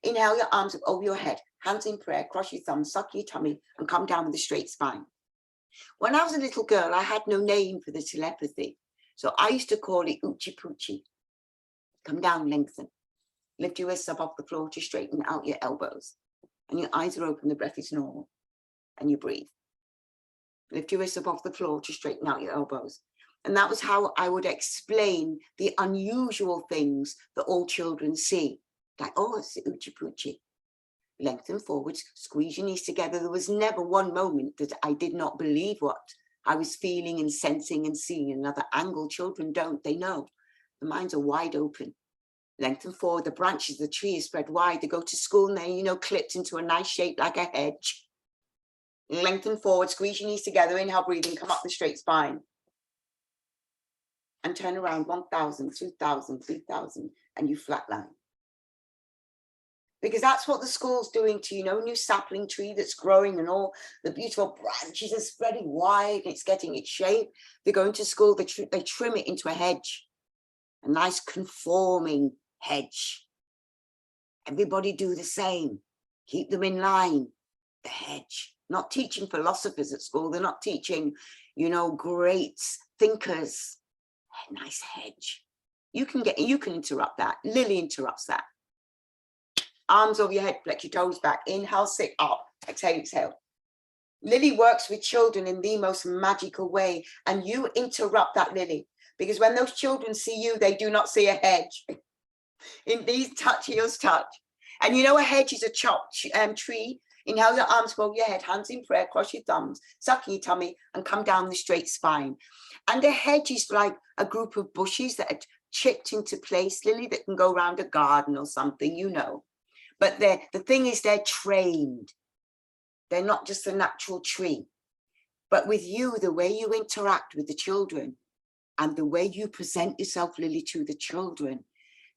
Inhale your arms up over your head, hands in prayer, cross your thumbs, suck your tummy, and come down with a straight spine. When I was a little girl, I had no name for the telepathy. So I used to call it Oochie Poochie. Come down, lengthen. Lift your wrists up off the floor to straighten out your elbows. And your eyes are open, the breath is normal. And you breathe. Lift your wrists up off the floor to straighten out your elbows. And that was how I would explain the unusual things that all children see. Like, oh, it's the Oochie Poochie. Lengthen forwards, squeeze your knees together. There was never one moment that I did not believe what I was feeling and sensing and seeing another angle. Children don't, they know. The minds are wide open. Lengthen forward, the branches of the tree is spread wide. They go to school and they're, you know, clipped into a nice shape like a hedge. Lengthen forward, squeeze your knees together, inhale, breathing, come up the straight spine. And turn around 1,000, 2,000, 3,000, and you flatline. Because that's what the school's doing to, you know, new sapling tree that's growing and all the beautiful branches are spreading wide, it's getting its shape. They go into school, they trim it into a hedge, a nice conforming hedge. Everybody do the same. Keep them in line, the hedge. Not teaching philosophers at school. They're not teaching, you know, great thinkers. A nice hedge. You can interrupt that. Lily interrupts that. Arms over your head, flex your toes back. Inhale, sit up. Exhale, exhale. Lily works with children in the most magical way. And you interrupt that, Lily. Because when those children see you, they do not see a hedge. In these touch, heels touch. And you know a hedge is a chopped tree. Inhale your arms above your head, hands in prayer, cross your thumbs, suck your tummy, and come down the straight spine. And a hedge is like a group of bushes that are chipped into place, Lily, that can go around a garden or something, you know. But the thing is, they're trained. They're not just a natural tree. But with you, the way you interact with the children and the way you present yourself, Lily, to the children,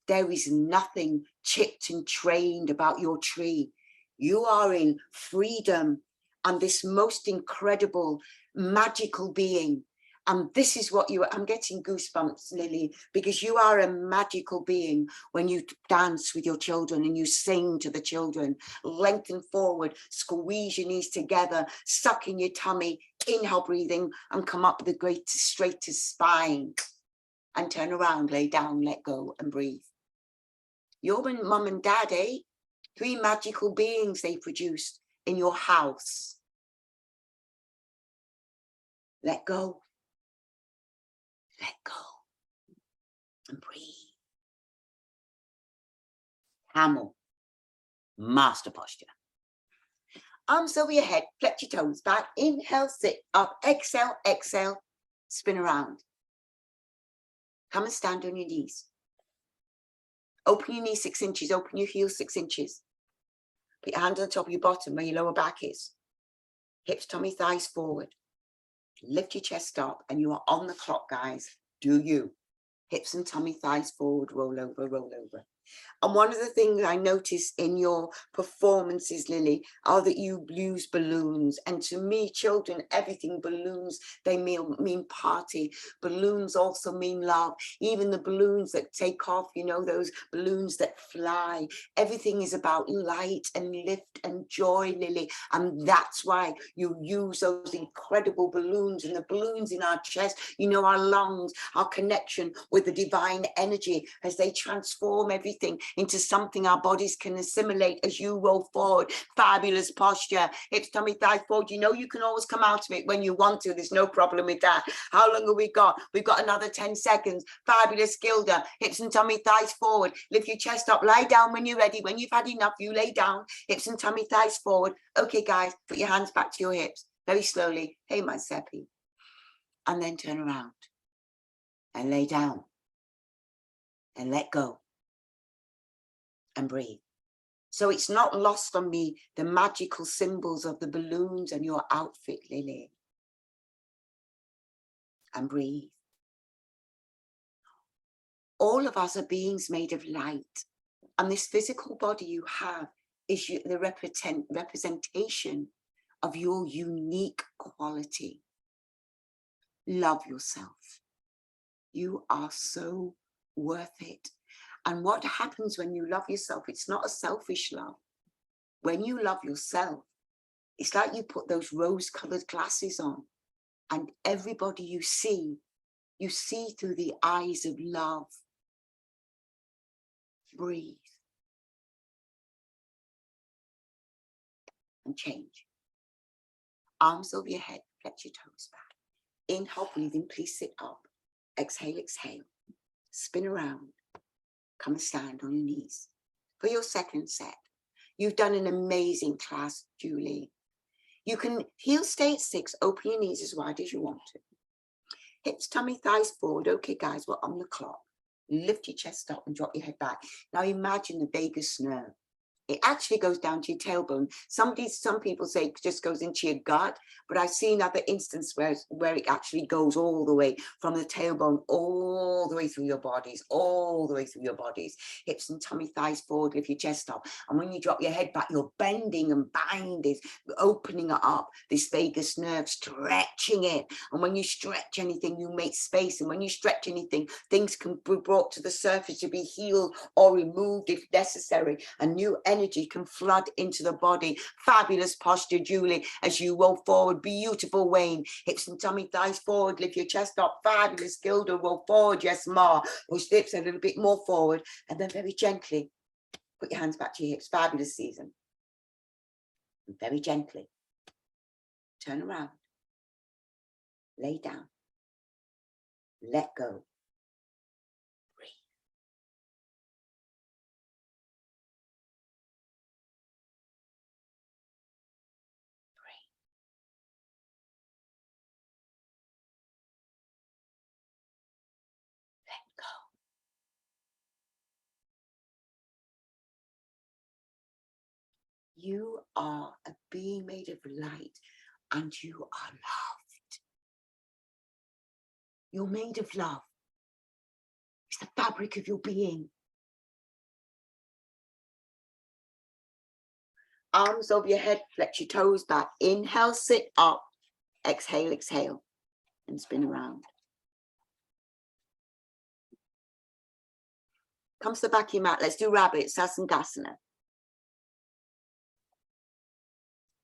there is nothing chipped and trained about your tree. You are in freedom and this most incredible, magical being. And this is what I'm getting goosebumps, Lily, because you are a magical being when you dance with your children and you sing to the children. Lengthen forward, squeeze your knees together, suck in your tummy, inhale, breathing, and come up the greatest, straightest spine. And turn around, lay down, let go, and breathe. Your mum and dad, eh? 3 magical beings they produced in your house. Let go. Let go. And breathe. Camel. Master posture. Arms over your head, flex your toes back. Inhale, sit up. Exhale, exhale, spin around. Come and stand on your knees. Open your knees 6 inches, open your heels 6 inches. Put your hand on the top of your bottom where your lower back is. Hips, tummy, thighs forward. Lift your chest up and you are on the clock, guys. Do you. Hips and tummy, thighs forward, roll over, roll over. And one of the things I notice in your performances, Lily, are that you use balloons. And to me, children, everything balloons, they mean party. Balloons also mean love. Even the balloons that take off, you know, those balloons that fly. Everything is about light and lift and joy, Lily. And that's why you use those incredible balloons, and the balloons in our chest, you know, our lungs, our connection with the divine energy as they transform everything into something our bodies can assimilate as you roll forward. Fabulous posture, hips, tummy, thighs forward. You know, you can always come out of it when you want to. There's no problem with that. How long have we got? We've got another 10 seconds. Fabulous, Gilda. Hips and tummy, thighs forward. Lift your chest up. Lie down when you're ready. When you've had enough, you lay down. Hips and tummy, thighs forward. Okay, guys, put your hands back to your hips. Very slowly. Hey, my Seppi. And then turn around and lay down and let go. And breathe. So it's not lost on me, the magical symbols of the balloons and your outfit, Lily. And breathe. All of us are beings made of light. And this physical body you have is the representation of your unique quality. Love yourself. You are so worth it. And what happens when you love yourself? It's not a selfish love. When you love yourself, it's like you put those rose-colored glasses on, and everybody you see through the eyes of love. Breathe. And change. Arms over your head, flex your toes back. Inhale, breathing, please sit up. Exhale, exhale. Spin around. Come and stand on your knees. For your second set, you've done an amazing class, Julie. You can heel stay at 6, open your knees as wide as you want to. Hips, tummy, thighs forward. Okay, guys, we're on the clock. Lift your chest up and drop your head back. Now imagine the vagus nerve. It actually goes down to your tailbone. Some people say it just goes into your gut, but I've seen other instances where it actually goes all the way from the tailbone, all the way through your bodies, all the way through your bodies. Hips and tummy, thighs forward, lift your chest up. And when you drop your head back, you're bending and binding, opening it up, this vagus nerve, stretching it. And when you stretch anything, you make space. And when you stretch anything, things can be brought to the surface to be healed or removed if necessary. A new energy can flood into the body. Fabulous posture, Julie, as you roll forward. Beautiful, Wayne. Hips and tummy, thighs forward. Lift your chest up. Fabulous, Gilda. Roll forward. Yes, Ma. Push the hips a little bit more forward. And then very gently, put your hands back to your hips. Fabulous, Season. And very gently, turn around. Lay down. Let go. You are a being made of light, and you are loved. You're made of love. It's the fabric of your being. Arms over your head, flex your toes back. Inhale, sit up. Exhale, exhale, and spin around. Come to the back of your mat. Let's do rabbit, Sasangasana.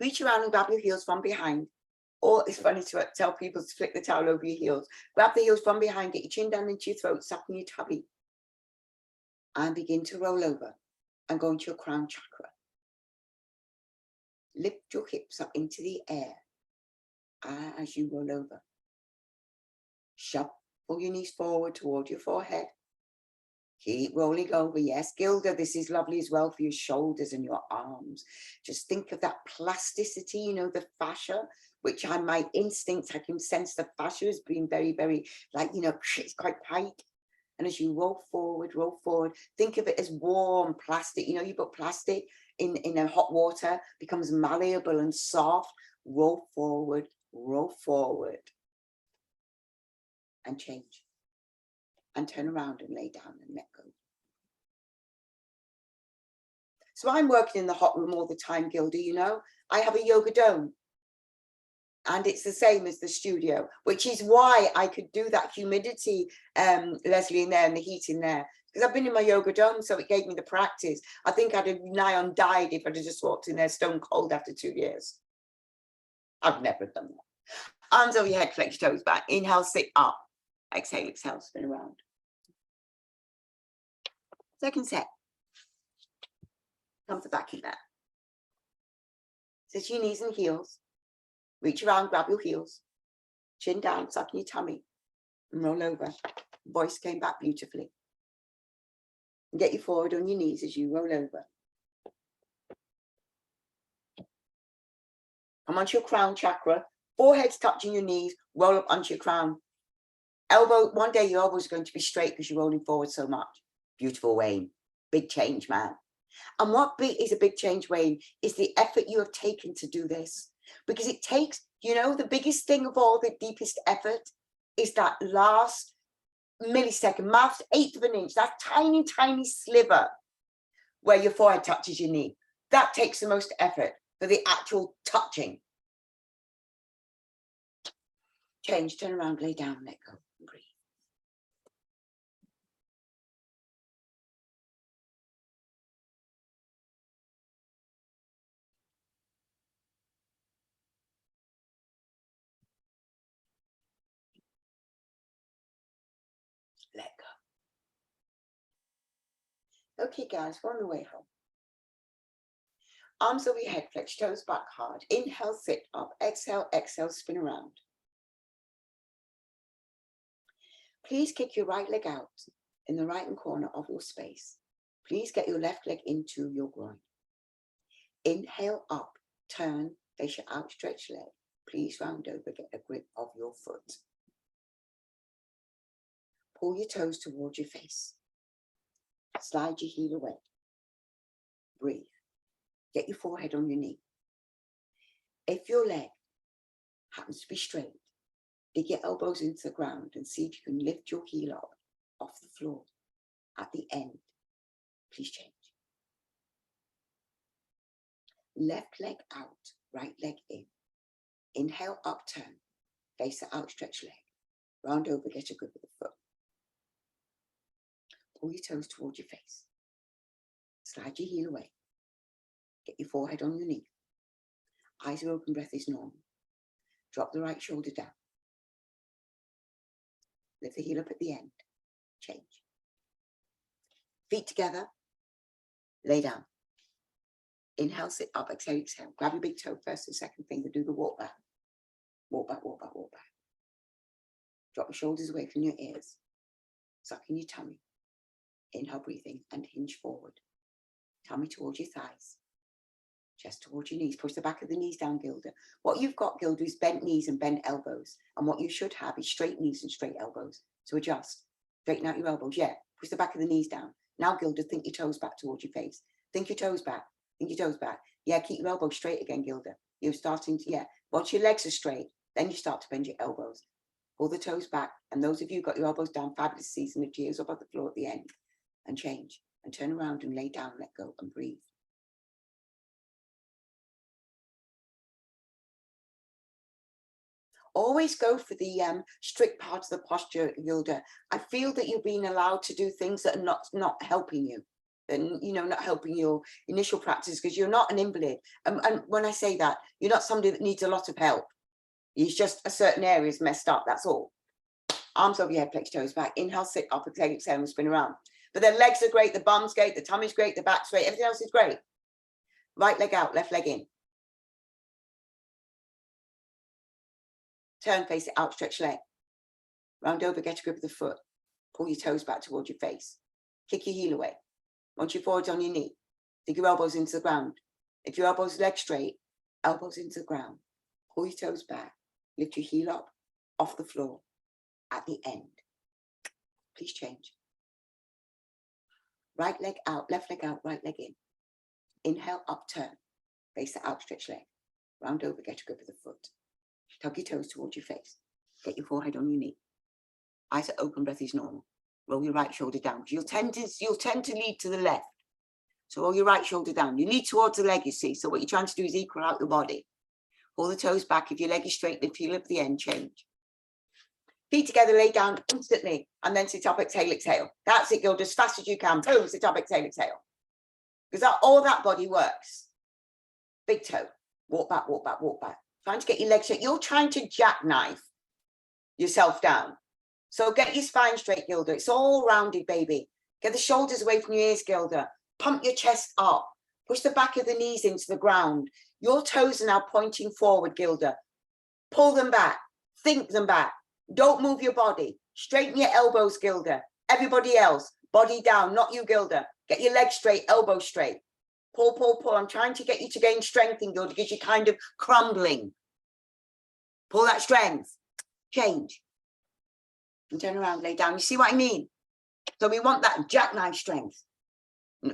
Reach around and grab your heels from behind. Or it's funny to tell people to flick the towel over your heels. Grab the heels from behind, get your chin down into your throat, suck in your tummy. And begin to roll over and go into your crown chakra. Lift your hips up into the air as you roll over. Shuffle your knees forward toward your forehead. Keep rolling over. Yes, Gilda, this is lovely as well for your shoulders and your arms. Just think of that plasticity, you know, the fascia, which my instinct, I can sense the fascia as being very, very, like, you know, it's quite tight. And as you roll forward, think of it as warm plastic. You know, you put plastic in a hot water, becomes malleable and soft. Roll forward, and change. And turn around and lay down and let go. So I'm working in the hot room all the time, Gilda, you know. I have a yoga dome. And it's the same as the studio, which is why I could do that humidity, Leslie, in there and the heat in there. Because I've been in my yoga dome, so it gave me the practice. I think I'd have nigh on died if I'd have just walked in there stone cold after 2 years. I've never done that. Arms over your head, flex your toes back. Inhale, sit up. Exhale, exhale, spin around. Second set. Come to back in there. Sit your knees and heels. Reach around, grab your heels. Chin down, suck in your tummy. And roll over. Voice came back beautifully. And get you forward on your knees as you roll over. Come onto your crown chakra. Forehead's touching your knees. Roll up onto your crown. Elbow, one day your elbows are going to be straight because you're rolling forward so much. Beautiful, Wayne. Big change, man. And what is a big change, Wayne, is the effort you have taken to do this. Because it takes, you know, the biggest thing of all, the deepest effort is that last millisecond, last eighth of an inch, that tiny, tiny sliver where your forehead touches your knee. That takes the most effort for the actual touching. Change, turn around, lay down, let go, and breathe. Let go. Okay, guys, we're on the way home. Arms over your head, flex your toes back hard. Inhale, sit up. Exhale, exhale, spin around. Please kick your right leg out in the right-hand corner of your space. Please get your left leg into your groin. Inhale up, turn, face your outstretched leg. Please round over, get a grip of your foot. Pull your toes towards your face. Slide your heel away. Breathe. Get your forehead on your knee. If your leg happens to be straight, dig your elbows into the ground and see if you can lift your heel up off the floor. At the end, please change. Left leg out, right leg in. Inhale, upturn, face the outstretched leg. Round over, get a grip of the foot. Pull your toes towards your face. Slide your heel away. Get your forehead on your knee. Eyes are open, breath is normal. Drop the right shoulder down. Lift the heel up at the end. Change. Feet together. Lay down. Inhale, sit up, exhale, exhale. Grab your big toe first and second finger. Do the walk back. Walk back, walk back, walk back. Drop your shoulders away from your ears. Suck in your tummy. Inhale, breathing, and hinge forward. Tummy towards your thighs. Chest towards your knees. Push the back of the knees down, Gilda. What you've got, Gilda, is bent knees and bent elbows. And what you should have is straight knees and straight elbows. So adjust. Straighten out your elbows. Yeah. Push the back of the knees down. Now, Gilda, think your toes back towards your face. Think your toes back. Think your toes back. Yeah, keep your elbows straight again, Gilda. You're starting to, yeah. Once your legs are straight, then you start to bend your elbows. Pull the toes back. And those of you who got your elbows down, fabulous season of cheers up at the floor at the end. And change. And turn around and lay down, let go, and breathe. Always go for the strict parts of the posture, Gilda. I feel that you're being allowed to do things that are not helping you. And, you know, not helping your initial practice because you're not an invalid. And when I say that, you're not somebody that needs a lot of help. It's just a certain area is messed up, that's all. Arms over your head, flex your toes back. Inhale, sit up, exhale, exhale, and spin around. But the legs are great, the bum's great, the tummy's great, the back's great, everything else is great. Right leg out, left leg in. Turn, face it, outstretched leg. Round over, get a grip of the foot. Pull your toes back towards your face. kick your heel away. Once you're forward on your knee, dig your elbows into the ground. If your elbows leg straight, elbows into the ground. Pull your toes back. Lift your heel up off the floor at the end. Please change. Right leg out, left leg out, right leg in. Inhale, up, turn. Face the outstretched leg. Round over, get a grip of the foot. Tug your toes towards your face. Get your forehead on your knee. Eyes are open, breath is normal. Roll your right shoulder down. You'll tend to lead to the left. So roll your right shoulder down. You lead towards the leg, you see. So what you're trying to do is equal out your body. Pull the toes back. If your leg is straight, lift heel up the end, change. Feet together, lay down instantly, and then sit up, exhale, exhale. That's it, Gilda, as fast as you can. Boom, sit up, exhale, exhale. Because all that body works. Big toe. Walk back, walk back, walk back. Trying to get your legs straight. You're trying to jackknife yourself down. So get your spine straight, Gilda. It's all rounded, baby. Get the shoulders away from your ears, Gilda. Pump your chest up. Push the back of the knees into the ground. Your toes are now pointing forward, Gilda. Pull them back. Think them back. Don't move your body. Straighten your elbows, Gilda. Everybody else, body down, not you, Gilda. Get your legs straight, elbows straight. Pull, pull, pull. I'm trying to get you to gain strength in Gilda because you're kind of crumbling. Pull that strength. Change. And turn around, lay down. You see what I mean? So we want that jackknife strength.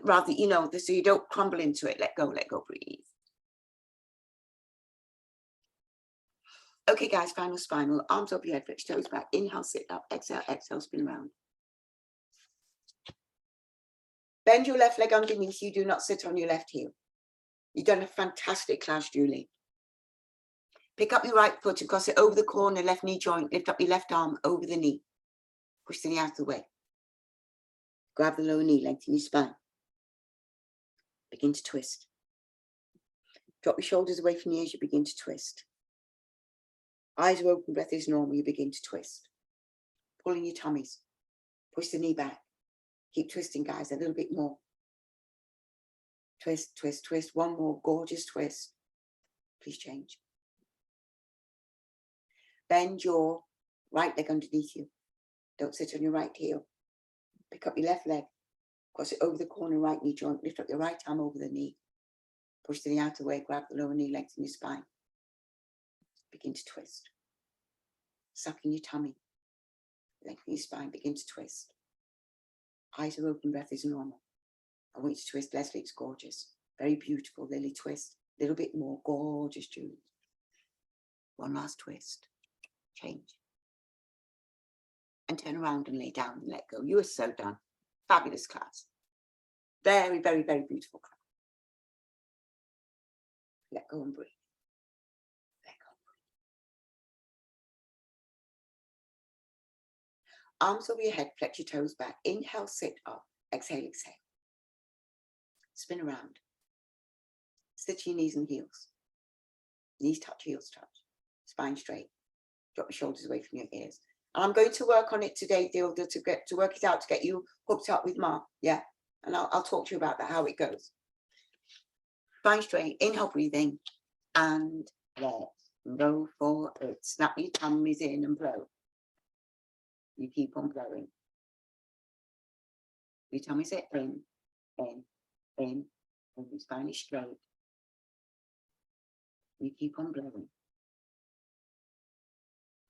Rather, you know, so you don't crumble into it. Let go, breathe. Okay, guys, final spinal. Arms over your head, flex toes back. Inhale, sit up. Exhale, exhale, spin around. Bend your left leg underneath you. Do not sit on your left heel. You've done a fantastic class, Julie. Pick up your right foot and cross it over the corner, left knee joint. Lift up your left arm over the knee. Push the knee out of the way. Grab the lower knee, lengthen your spine. Begin to twist. Drop your shoulders away from your ears. You begin to twist. Eyes are open, breath is normal. You begin to twist. Pulling your tummies. Push the knee back. Keep twisting, guys, a little bit more. Twist, twist, twist. One more gorgeous twist. Please change. Bend your right leg underneath you. Don't sit on your right heel. Pick up your left leg. Cross it over the corner, right knee joint. Lift up your right arm over the knee. Push the knee out of the way. Grab the lower knee, lengthen your spine. Begin to twist. Suck in your tummy. Lengthen your spine. Begin to twist. Eyes are open, breath is normal. I want you to twist, Leslie, it's gorgeous. Very beautiful, Lily, twist. A little bit more, gorgeous, Julie. One last twist. Change. And turn around and lay down and let go. You are so done. Fabulous class. Very, very, very beautiful class. Let go and breathe. Let go and breathe. Arms over your head, flex your toes back. Inhale, sit up. Exhale, exhale. Spin around. Sit your knees and heels. Knees touch, heels touch. Spine straight. Drop your shoulders away from your ears. And I'm going to work on it today, Dilda, to work it out, to get you hooked up with Mark. Yeah. And I'll talk to you about that, how it goes. Spine straight. Inhale, breathing. And let's go for it. Snap your tummies in and blow. You keep on blowing. Your tummies are in, and your spine is straight. You keep on blowing.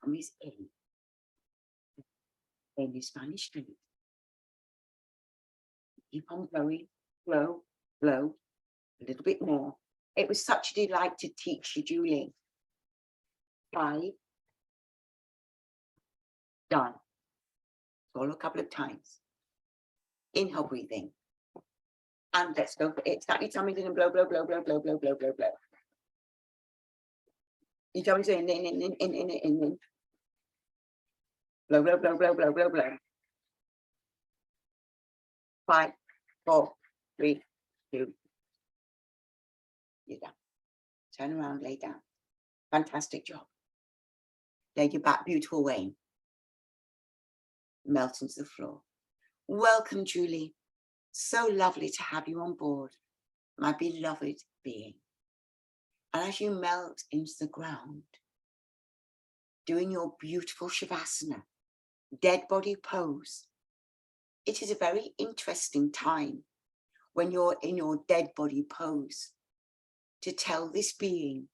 Tummies in, and your spine is straight. Keep on blowing, blow, blow, a little bit more. It was such a delight to teach you, Julie. 5, done. Swallow a couple of times. Inhale, breathing. And let's go for it. Snap your tummies in and blow, blow, blow, blow, blow, blow, blow, blow, blow. Your tummies in. Blow, blow, blow, blow, blow, blow, blow. 5, 4, 3, 2. You're done. Turn around, lay down. Fantastic job. Lay your back, beautiful Wayne. Melt into the floor. Welcome, Julie. So lovely to have you on board, my beloved being. And as you melt into the ground, doing your beautiful Shavasana, dead body pose, it is a very interesting time when you're in your dead body pose to tell this being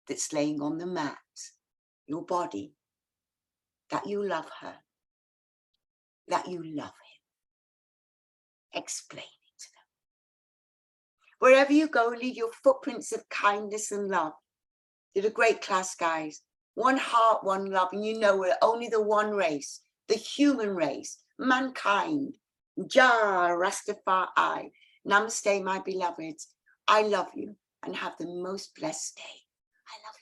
that's laying on the mat, your body, that you love her, that you love him. Explain it to them. Wherever you go, leave your footprints of kindness and love. Did a great class, guys. One heart, one love, and you know we're only the one race, the human race, mankind. Ja Rastafari. Namaste, my beloveds. I love you and have the most blessed day. I love you.